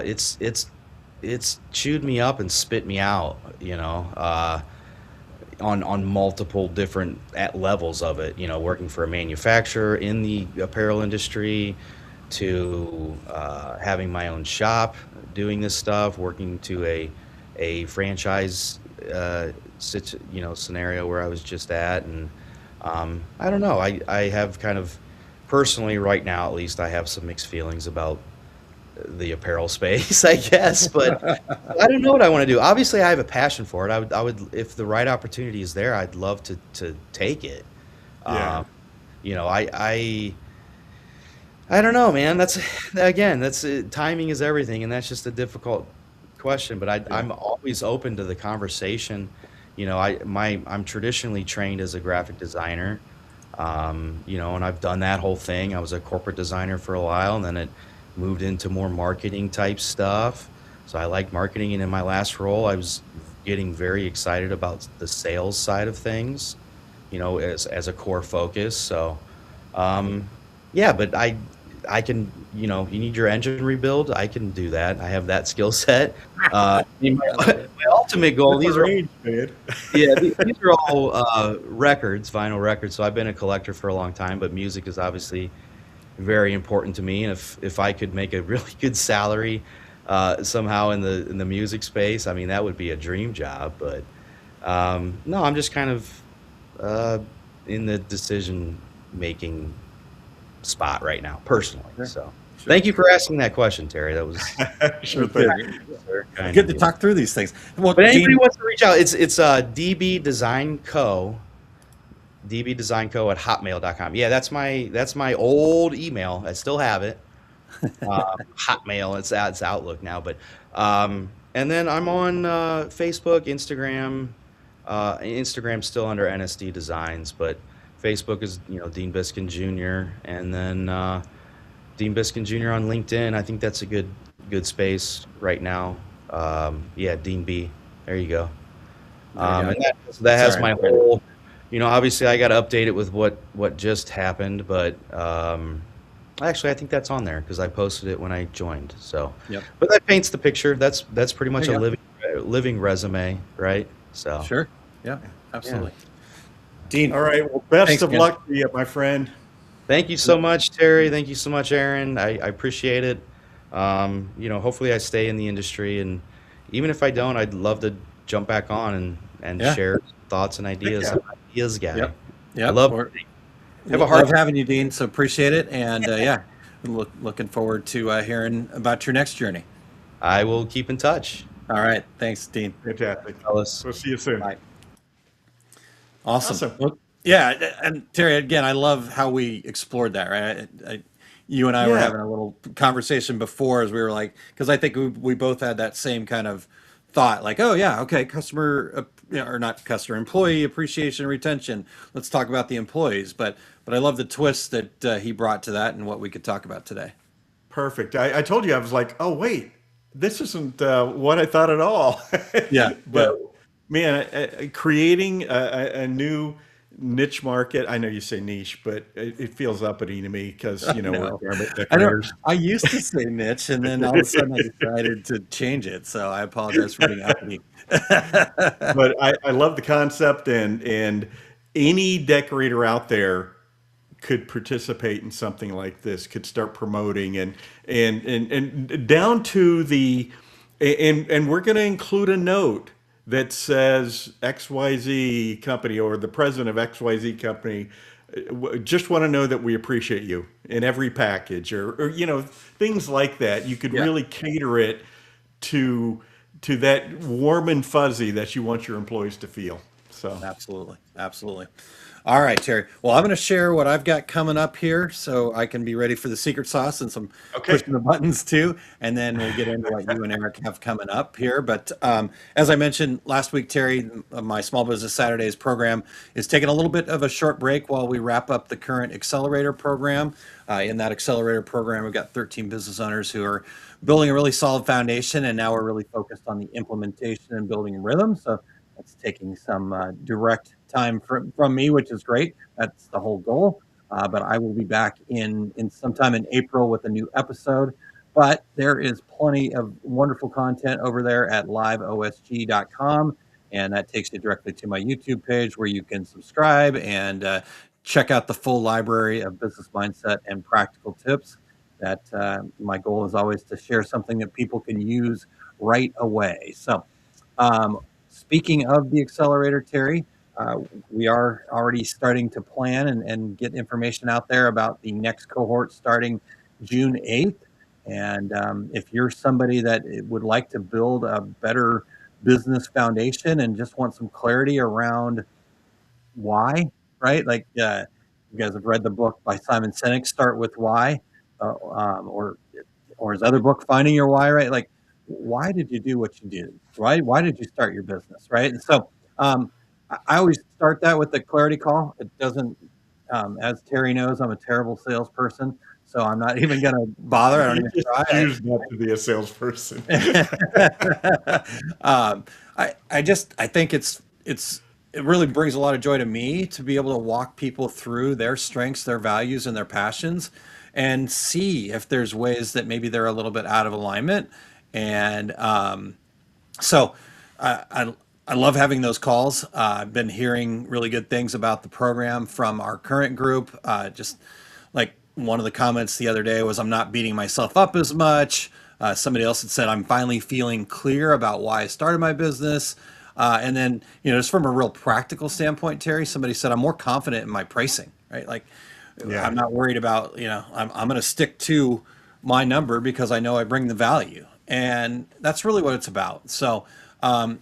it's chewed me up and spit me out. On multiple different levels of it. Working for a manufacturer in the apparel industry, to having my own shop, doing this stuff, working to a franchise scenario where I was just at. And I don't know, I have kind of personally right now, at least, I have some mixed feelings about the apparel space, I guess, but I don't know what I want to do. Obviously I have a passion for it. I would if the right opportunity is there, I'd love to take it. Yeah. I don't know, man. That's timing is everything, and that's just a difficult question. But I'm always open to the conversation. I'm traditionally trained as a graphic designer, and I've done that whole thing. I was a corporate designer for a while, and then it moved into more marketing type stuff. So I liked marketing, and in my last role, I was getting very excited about the sales side of things, as a core focus. So, but I can, you need your engine rebuild. I can do that. I have that skill set. My ultimate goal, these are all records, vinyl records. So I've been a collector for a long time, but music is obviously very important to me. And if I could make a really good salary somehow in the music space, I mean, that would be a dream job. But no, I'm just kind of in the decision making spot right now, personally. So thank you for asking that question, Terry. That was Sure thing. Good to talk through these things. Well, But anybody Dean, wants to reach out, it's DB Design Co. dbdesignco@hotmail.com. Yeah, that's my old email. I still have it. Hotmail. It's Outlook now, but and then I'm on Facebook, Instagram. Instagram's still under NSD Designs, but Facebook is Dean Biskin Jr. and then Dean Biskin Jr. on LinkedIn. I think that's a good space right now. Dean B. There you go. And that has my whole. Obviously I got to update it with what just happened, but actually I think that's on there because I posted it when I joined. So, but that paints the picture. That's pretty much a living resume, right? So sure, yeah, absolutely. Dean, all right. Well, best thanks, of man. luck to you, my friend. Thank you so much, Terry. Thank you so much, Aaron. I appreciate it. Hopefully I stay in the industry, and even if I don't, I'd love to jump back on and share thoughts and ideas. I'm an ideas guy. Yep. I love love having you, Dean. So appreciate it, and looking forward to hearing about your next journey. I will keep in touch. All right, thanks, Dean. Fantastic. Fellas. We'll see you soon. Bye. Awesome. Well, and Terry, again, I love how we explored that, right? You and I were having a little conversation before as we were like, because I think we both had that same kind of thought, like, oh yeah, okay, employee appreciation, retention. Let's talk about the employees. But I love the twist that he brought to that and what we could talk about today. Perfect. I told you, I was like, oh wait, this isn't what I thought at all. But man, creating a new niche market. I know you say niche, but it feels uppity to me because we're garment decorators. I used to say niche, and then all of a sudden I decided to change it. So I apologize for being uppity. But I love the concept, and any decorator out there could participate in something like this, could start promoting and down to the and we're going to include a note that says XYZ company or the president of XYZ company just want to know that we appreciate you in every package or things like that. You could really cater it to that warm and fuzzy that you want your employees to feel. So absolutely. All right, Terry. Well, I'm going to share what I've got coming up here so I can be ready for the secret sauce and some pushing the buttons too. And then we'll get into what you and Eric have coming up here. But as I mentioned last week, Terry, my Small Business Saturdays program is taking a little bit of a short break while we wrap up the current accelerator program. In that accelerator program, we've got 13 business owners who are building a really solid foundation, and now we're really focused on the implementation and building rhythm. So that's taking some direct time from me, which is great. That's the whole goal. But I will be back in sometime in April with a new episode. But there is plenty of wonderful content over there at liveosg.com. And that takes you directly to my YouTube page where you can subscribe and check out the full library of business mindset and practical tips. That my goal is always to share something that people can use right away. So speaking of the accelerator, Terry, we are already starting to plan and get information out there about the next cohort starting June 8th. And if you're somebody that would like to build a better business foundation and just want some clarity around why, right? Like you guys have read the book by Simon Sinek, Start With Why, or his other book, Finding Your Why, right? Like, why did you do what you did? Why did you start your business, right? And so I always start that with the clarity call. It doesn't, as Terry knows, I'm a terrible salesperson, so I'm not even going to bother. I don't even try. Choose not to be a salesperson. I think it really brings a lot of joy to me to be able to walk people through their strengths, their values, and their passions, and see if there's ways that maybe they're a little bit out of alignment. And so I love having those calls. I've been hearing really good things about the program from our current group. Just like one of the comments the other day was, I'm not beating myself up as much. Somebody else had said, I'm finally feeling clear about why I started my business. And then, just from a real practical standpoint, Terry, somebody said, I'm more confident in my pricing, right? Like, I'm not worried about, I'm going to stick to my number because I know I bring the value. And that's really what it's about. So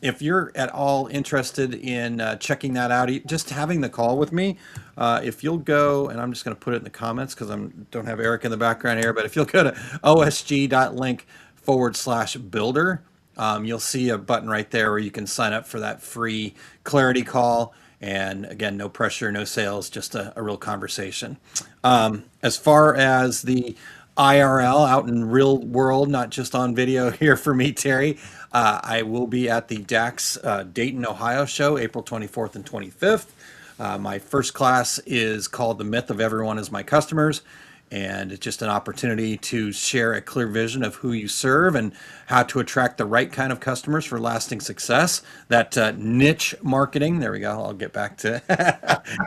if you're at all interested in checking that out, just having the call with me, if you'll go, and I'm just going to put it in the comments because I don't have Eric in the background here, but if you'll go to osg.link/builder, you'll see a button right there where you can sign up for that free clarity call. And again, no pressure, no sales, just a real conversation. As far as the IRL, out in real world, not just on video here for me, Terry, I will be at the DAX Dayton, Ohio show, April 24th and 25th. My first class is called The Myth of Everyone is My Customers. And it's just an opportunity to share a clear vision of who you serve and how to attract the right kind of customers for lasting success. That niche marketing, there we go. I'll get back to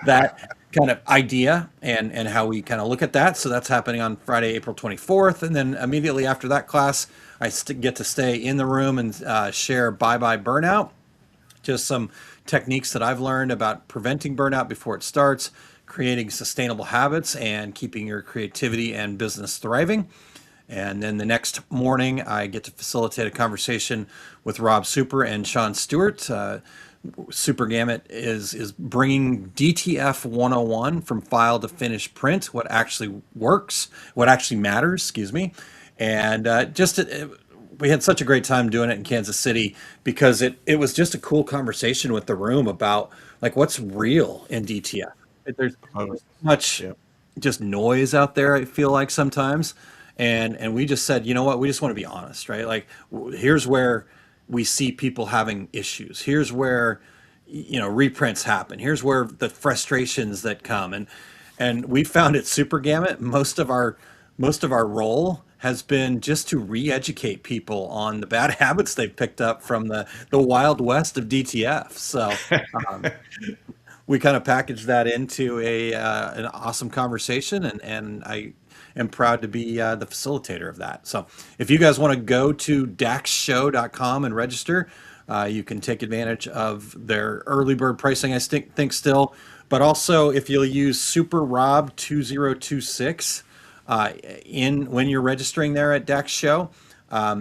that kind of idea and how we kind of look at that. So that's happening on Friday, April 24th. And then immediately after that class, I get to stay in the room and share Bye Bye Burnout. Just some techniques that I've learned about preventing burnout before it starts, creating sustainable habits, and keeping your creativity and business thriving. And then the next morning, I get to facilitate a conversation with Rob Super and Sean Stewart. Super Gamut is bringing DTF 101 from file to finished print, what actually works, what actually matters, excuse me. And we had such a great time doing it in Kansas City because it was just a cool conversation with the room about like what's real in DTF. There's much just noise out there, I feel like sometimes. And we just said, you know what, we just want to be honest, right? Like, here's where we see people having issues. Here's where, reprints happen. Here's where the frustrations that come. And we found at Super Gamut, most of our role has been just to re-educate people on the bad habits they've picked up from the Wild West of DTF. So we kind of packaged that into an awesome conversation, and I am proud to be the facilitator of that. So if you guys want to go to daxshow.com and register, you can take advantage of their early bird pricing, I think still. But also, if you'll use Super Rob 2026 when you're registering there at Dax Show,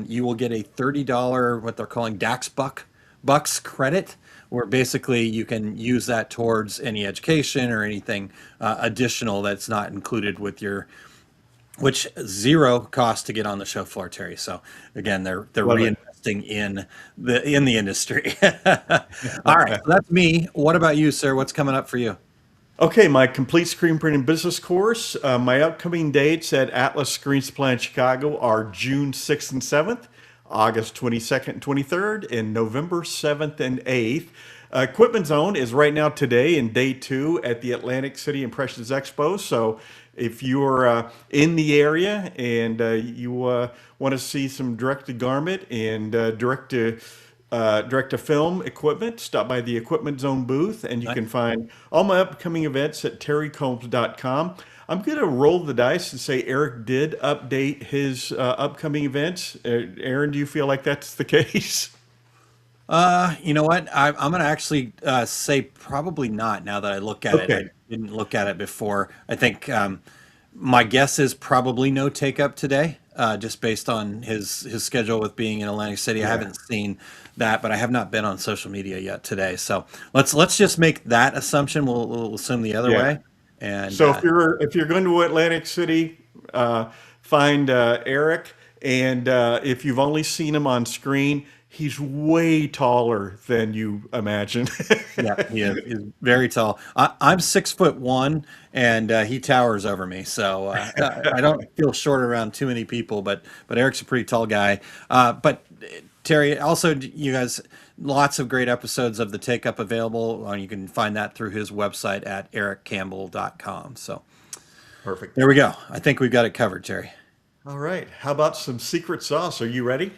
you will get a $30 what they're calling Dax Bucks credit, where basically you can use that towards any education or anything additional that's not included with your, which zero cost to get on the show floor, Terry. So again, they're Love it. reinvesting in the industry. All right, so that's me. What about you, sir? What's coming up for you? Okay, my complete screen printing business course. My upcoming dates at Atlas Screen Supply in Chicago are June 6th and 7th, August 22nd and 23rd, and November 7th and 8th. Equipment Zone is right now today in day 2 at the Atlantic City Impressions Expo. So if you're in the area and you want to see some direct-to-garment and direct-to-film equipment, stop by the Equipment Zone booth, and you can find all my upcoming events at terrycombs.com. I'm going to roll the dice and say Eric did update his upcoming events. Aaron, do you feel like that's the case? You know what? I'm going to actually say probably not now that I look at it. Okay. I didn't look at it before. I think my guess is probably no take up today, just based on his schedule with being in Atlantic City. I haven't seen that, but I have not been on social media yet today. So let's just make that assumption. We'll assume the other way. And so if you're going to Atlantic City, find Eric, and if you've only seen him on screen, he's way taller than you imagine. yeah, he's very tall. I'm 6'1", and he towers over me. So I don't feel short around too many people, but Eric's a pretty tall guy. But Terry, also, you guys, lots of great episodes of The Take Up available. You can find that through his website at ericcampbell.com. So Perfect. There we go. I think we've got it covered, Terry. All right. How about some secret sauce? Are you ready?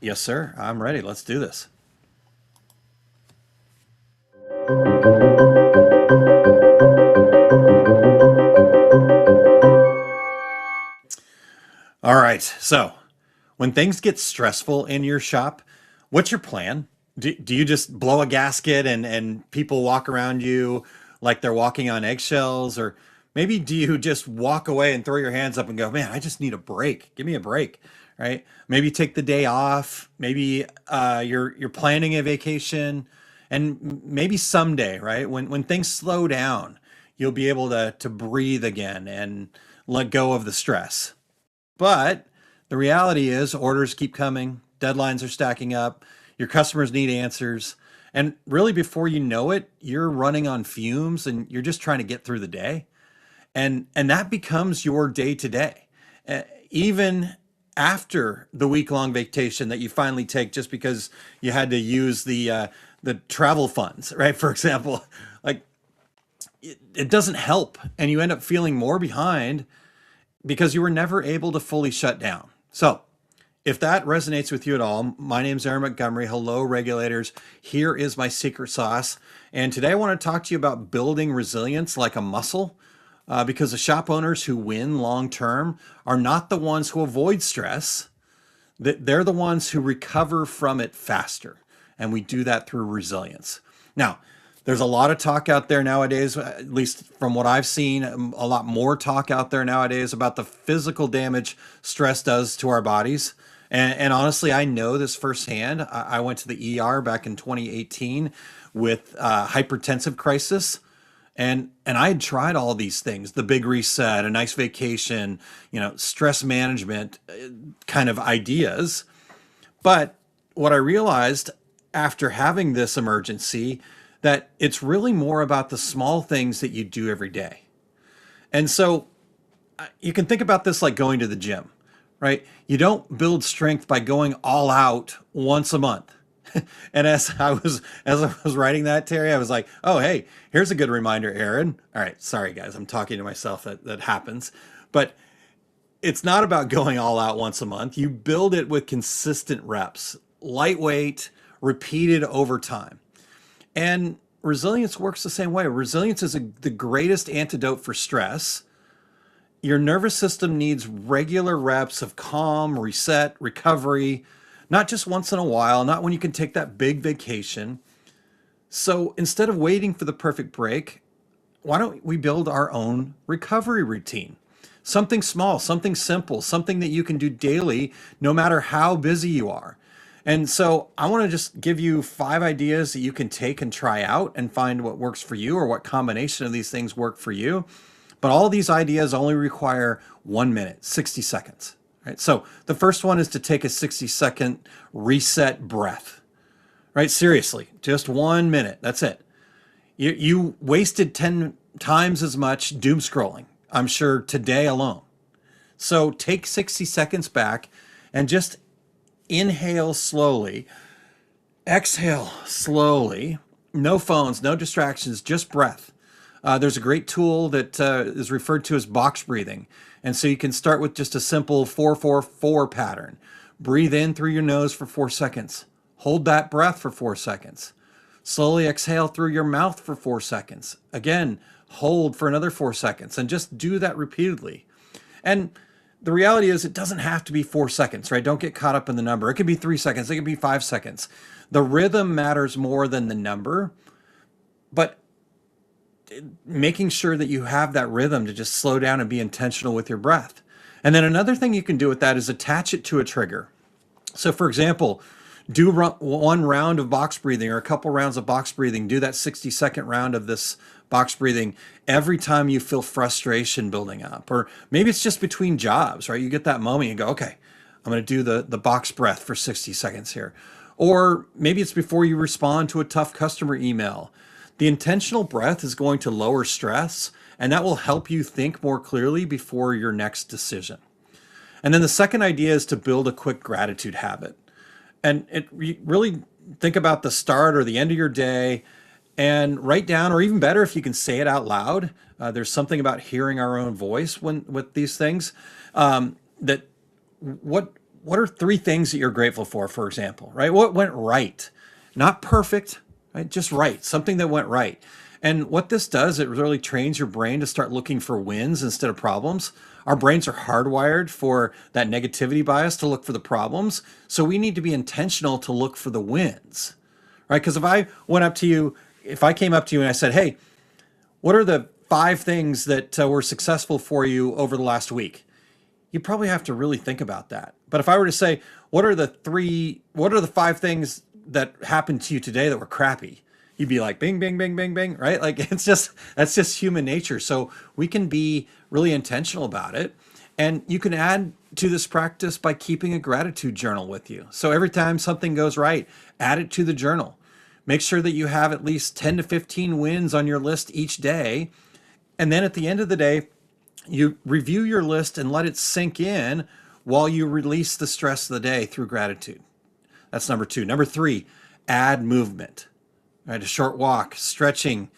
Yes, sir. I'm ready. Let's do this. All right. So when things get stressful in your shop, what's your plan? Do you just blow a gasket and people walk around you like they're walking on eggshells? Or maybe do you just walk away and throw your hands up and go, man, I just need a break. Give me a break, right? Maybe take the day off. Maybe you're planning a vacation. And maybe someday, right, when things slow down, you'll be able to breathe again and let go of the stress. But the reality is orders keep coming, deadlines are stacking up, your customers need answers, and really before you know it, you're running on fumes and you're just trying to get through the day. And that becomes your day to day. Even after the week-long vacation that you finally take just because you had to use the travel funds, right? For example, like it doesn't help, and you end up feeling more behind because you were never able to fully shut down. So if that resonates with you at all, my name's Aaron Montgomery. Hello, regulators. Here is my secret sauce. And today I want to talk to you about building resilience like a muscle, because the shop owners who win long-term are not the ones who avoid stress. They're the ones who recover from it faster. And we do that through resilience. Now, there's a lot of talk out there nowadays, at least from what I've seen, a lot more talk out there nowadays about the physical damage stress does to our bodies. And honestly, I know this firsthand. I went to the ER back in 2018 with hypertensive crisis. And I had tried all these things, the big reset, a nice vacation, stress management kind of ideas. But what I realized after having this emergency, that it's really more about the small things that you do every day. And so you can think about this like going to the gym, right? You don't build strength by going all out once a month. And as I was writing that, Terry, I was like, oh, hey, here's a good reminder, Aaron. All right, sorry, guys, I'm talking to myself. That happens. But it's not about going all out once a month. You build it with consistent reps, lightweight, repeated over time. And resilience works the same way. Resilience is the greatest antidote for stress. Your nervous system needs regular reps of calm, reset, recovery, not just once in a while, not when you can take that big vacation. So instead of waiting for the perfect break, why don't we build our own recovery routine? Something small, something simple, something that you can do daily, no matter how busy you are. And so I want to just give you 5 ideas that you can take and try out and find what works for you or what combination of these things work for you. But all these ideas only require 1 minute, 60 seconds. Right? So the first one is to take a 60-second reset breath. Right? Seriously, just 1 minute. That's it. You wasted 10 times as much doom scrolling, I'm sure, today alone. So take 60 seconds back and just inhale slowly, exhale slowly, no phones, no distractions, just breath. There's a great tool that is referred to as box breathing. And so you can start with just a simple 4-4-4 pattern. Breathe in through your nose for 4 seconds. Hold that breath for 4 seconds. Slowly exhale through your mouth for 4 seconds. Again, hold for another 4 seconds and just do that repeatedly. And the reality is it doesn't have to be 4 seconds, right? Don't get caught up in the number. It could be 3 seconds. It could be 5 seconds. The rhythm matters more than the number, but making sure that you have that rhythm to just slow down and be intentional with your breath. And then another thing you can do with that is attach it to a trigger. So for example, do 1 round of box breathing or a couple rounds of box breathing. Do that 60-second round of this box breathing every time you feel frustration building up. Or maybe it's just between jobs, right? You get that moment, you go, okay, I'm going to do the box breath for 60 seconds here. Or maybe it's before you respond to a tough customer email. The intentional breath is going to lower stress, and that will help you think more clearly before your next decision. And then the second idea is to build a quick gratitude habit. And really think about the start or the end of your day and write down, or even better, if you can say it out loud. There's something about hearing our own voice with these things. That what are 3 things that you're grateful for example, right? What went right? Not perfect, right? Just right. Something that went right. And what this does, it really trains your brain to start looking for wins instead of problems. Our brains are hardwired for that negativity bias to look for the problems. So we need to be intentional to look for the wins, right? Because if I came up to you and I said, hey, what are the 5 things that were successful for you over the last week? You probably have to really think about that. But if I were to say, what are the 5 things that happened to you today that were crappy? You'd be like, bing, bing, bing, bing, bing, right? Like that's just human nature. So we can be really intentional about it. And you can add to this practice by keeping a gratitude journal with you. So every time something goes right, add it to the journal. Make sure that you have at least 10 to 15 wins on your list each day. And then at the end of the day, you review your list and let it sink in while you release the stress of the day through gratitude. That's number 2. Number 3, add movement. Right, a short walk, stretching,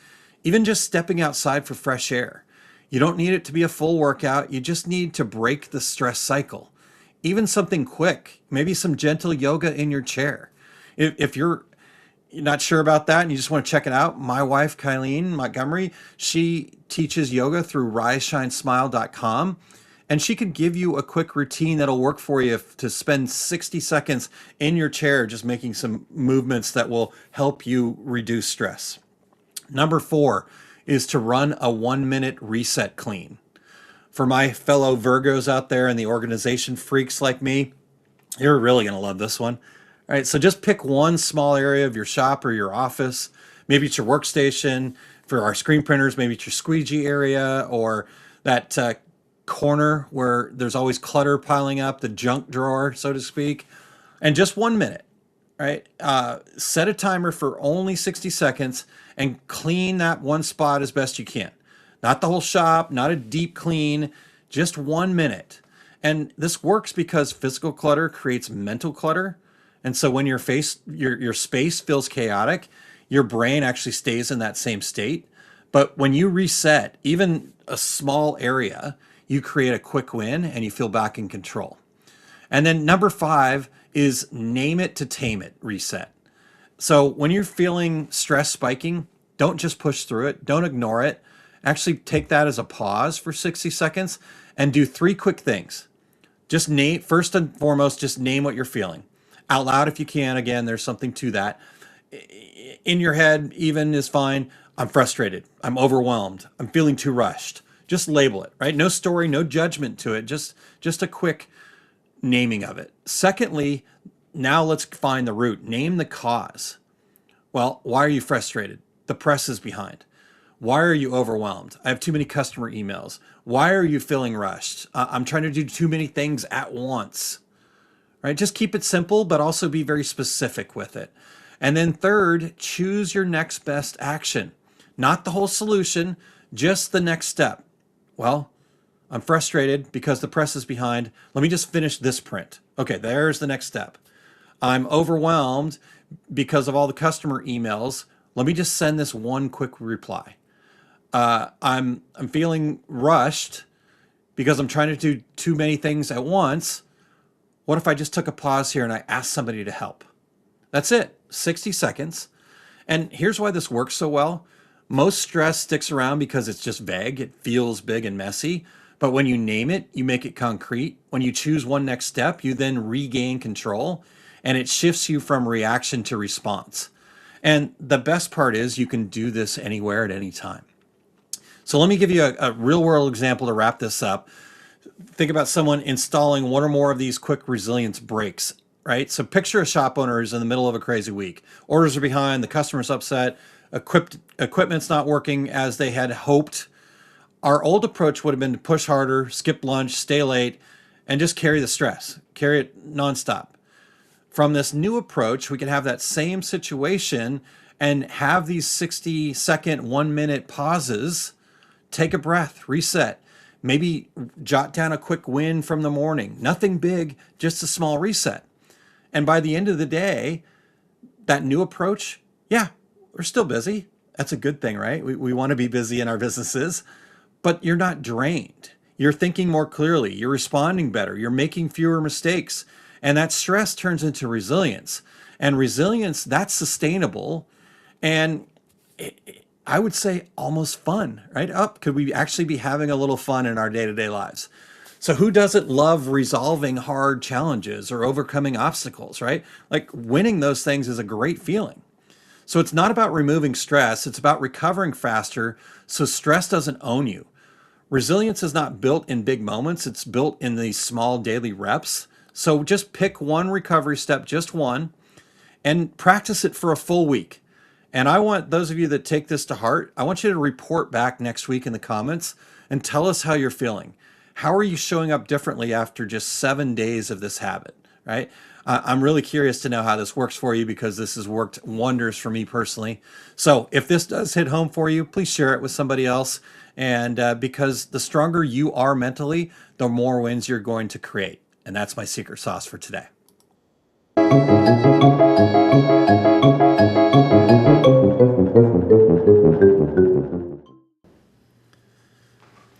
even just stepping outside for fresh air. You don't need it to be a full workout. You just need to break the stress cycle. Even something quick, maybe some gentle yoga in your chair. If you're not sure about that and you just want to check it out, my wife, Kylene Montgomery, she teaches yoga through riseshinesmile.com. And she could give you a quick routine that'll work for you to spend 60 seconds in your chair just making some movements that will help you reduce stress. Number 4 is to run a 1-minute reset clean. For my fellow Virgos out there and the organization freaks like me, you're really going to love this one. All right, so just pick one small area of your shop or your office. Maybe it's your workstation. For our screen printers, maybe it's your squeegee area or that corner where there's always clutter piling up, the junk drawer, so to speak. And just 1 minute, right? Set a timer for only 60 seconds and clean that one spot as best you can. Not the whole shop, not a deep clean, just 1 minute. And this works because physical clutter creates mental clutter. And so when your space feels chaotic, your brain actually stays in that same state. But when you reset even a small area, you create a quick win and you feel back in control. And then number 5 is name it to tame it reset. So when you're feeling stress spiking, don't just push through it. Don't ignore it. Actually take that as a pause for 60 seconds and do 3 quick things. Just first and foremost, just name what you're feeling. Out loud if you can. Again, there's something to that. In your head even is fine. I'm frustrated. I'm overwhelmed. I'm feeling too rushed. Just label it, right? No story, no judgment to it. Just a quick naming of it. Secondly, now let's find the root. Name the cause. Well, why are you frustrated? The press is behind. Why are you overwhelmed? I have too many customer emails. Why are you feeling rushed? I'm trying to do too many things at once. Right? Just keep it simple, but also be very specific with it. And then third, choose your next best action. Not the whole solution, just the next step. Well, I'm frustrated because the press is behind. Let me just finish this print. Okay, there's the next step. I'm overwhelmed because of all the customer emails. Let me just send this one quick reply. I'm feeling rushed because I'm trying to do too many things at once. What if I just took a pause here and I asked somebody to help? That's it, 60 seconds. And here's why this works so well. Most stress sticks around because it's just vague. It feels big and messy. But when you name it, you make it concrete. When you choose one next step, you then regain control, and it shifts you from reaction to response. And the best part is you can do this anywhere at any time. So let me give you a real world example to wrap this up. Think about someone installing one or more of these quick resilience breaks, right? So picture a shop owner who's in the middle of a crazy week. Orders are behind, the customer's upset, equipment's not working as they had hoped. Our old approach would have been to push harder, skip lunch, stay late, and just carry the stress, carry it nonstop. From this new approach, we can have that same situation and have these 60-second, 1-minute pauses, take a breath, reset, maybe jot down a quick win from the morning. Nothing big, just a small reset. And by the end of the day, that new approach, yeah, we're still busy. That's a good thing, right? We want to be busy in our businesses, but you're not drained. You're thinking more clearly. You're responding better. You're making fewer mistakes. And that stress turns into resilience. And resilience, that's sustainable. And I would say almost fun, right? Could we actually be having a little fun in our day-to-day lives? So who doesn't love resolving hard challenges or overcoming obstacles, right? Like winning those things is a great feeling. So it's not about removing stress. It's about recovering faster so stress doesn't own you. Resilience is not built in big moments. It's built in these small daily reps. So just pick one recovery step, just one, and practice it for a full week. And I want those of you that take this to heart, I want you to report back next week in the comments and tell us how you're feeling. How are you showing up differently after just 7 days of this habit, right? I'm really curious to know how this works for you because this has worked wonders for me personally. So if this does hit home for you, please share it with somebody else. And because the stronger you are mentally, the more wins you're going to create. And that's my secret sauce for today.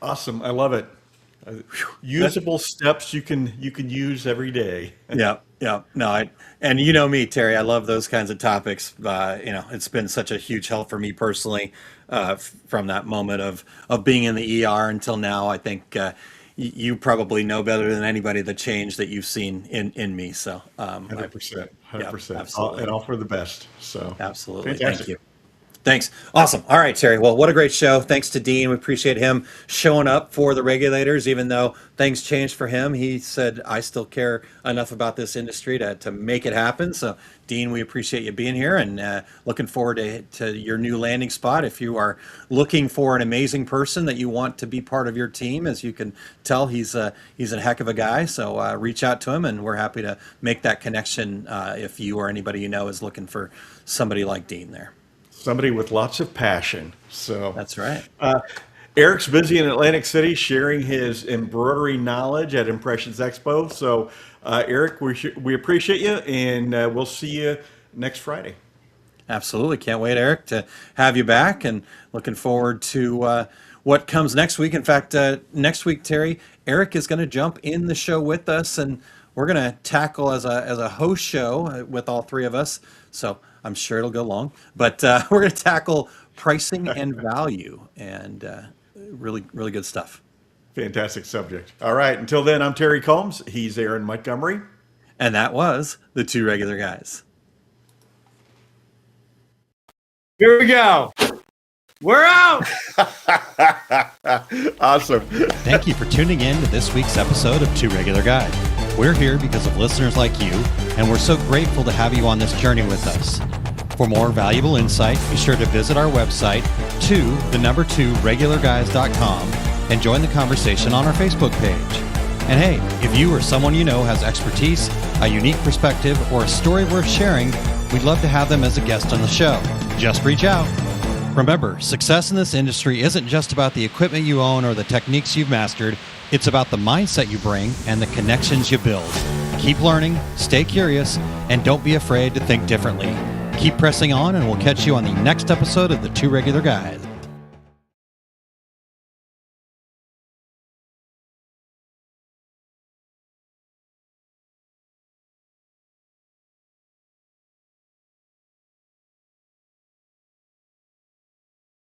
Awesome. I love it. Usable steps you can use every day. Yeah. No, and you know me, Terry, I love those kinds of topics. It's been such a huge help for me personally, from that moment of being in the ER until now. I think you probably know better than anybody the change that you've seen in me. So 100%, absolutely. And all for the best. So absolutely. Fantastic. Thank you. Thanks. Awesome. All right, Terry. Well, what a great show. Thanks to Dean. We appreciate him showing up for the regulators, even though things changed for him. He said, I still care enough about this industry to make it happen. So, Dean, we appreciate you being here and looking forward to your new landing spot. If you are looking for an amazing person that you want to be part of your team, as you can tell, he's a heck of a guy. So reach out to him, and we're happy to make that connection if you or anybody you know is looking for somebody like Dean there. Somebody with lots of passion. So that's right. Eric's busy in Atlantic City sharing his embroidery knowledge at Impressions Expo. So Eric, we appreciate you, and we'll see you next Friday. Absolutely. Can't wait, Eric, to have you back, and looking forward to what comes next week. In fact, next week, Terry, Eric is going to jump in the show with us, and we're going to tackle as a host show with all three of us. So I'm sure it'll go long, but we're going to tackle pricing and value, and really, really good stuff. Fantastic subject. All right. Until then, I'm Terry Combs. He's Aaron Montgomery. And that was the Two Regular Guys. Here we go. We're out. Awesome. Thank you for tuning in to this week's episode of Two Regular Guys. We're here because of listeners like you and we're so grateful to have you on this journey with us. For more valuable insight, be sure to visit our website, 2regularguys.com, and join the conversation on our Facebook page. And hey, if you or someone you know has expertise, a unique perspective, or a story worth sharing, we'd love to have them as a guest on the show. Just reach out. Remember, success in this industry isn't just about the equipment you own or the techniques you've mastered. It's about the mindset you bring and the connections you build. Keep learning, stay curious, and don't be afraid to think differently. Keep pressing on, and we'll catch you on the next episode of the Two Regular Guys.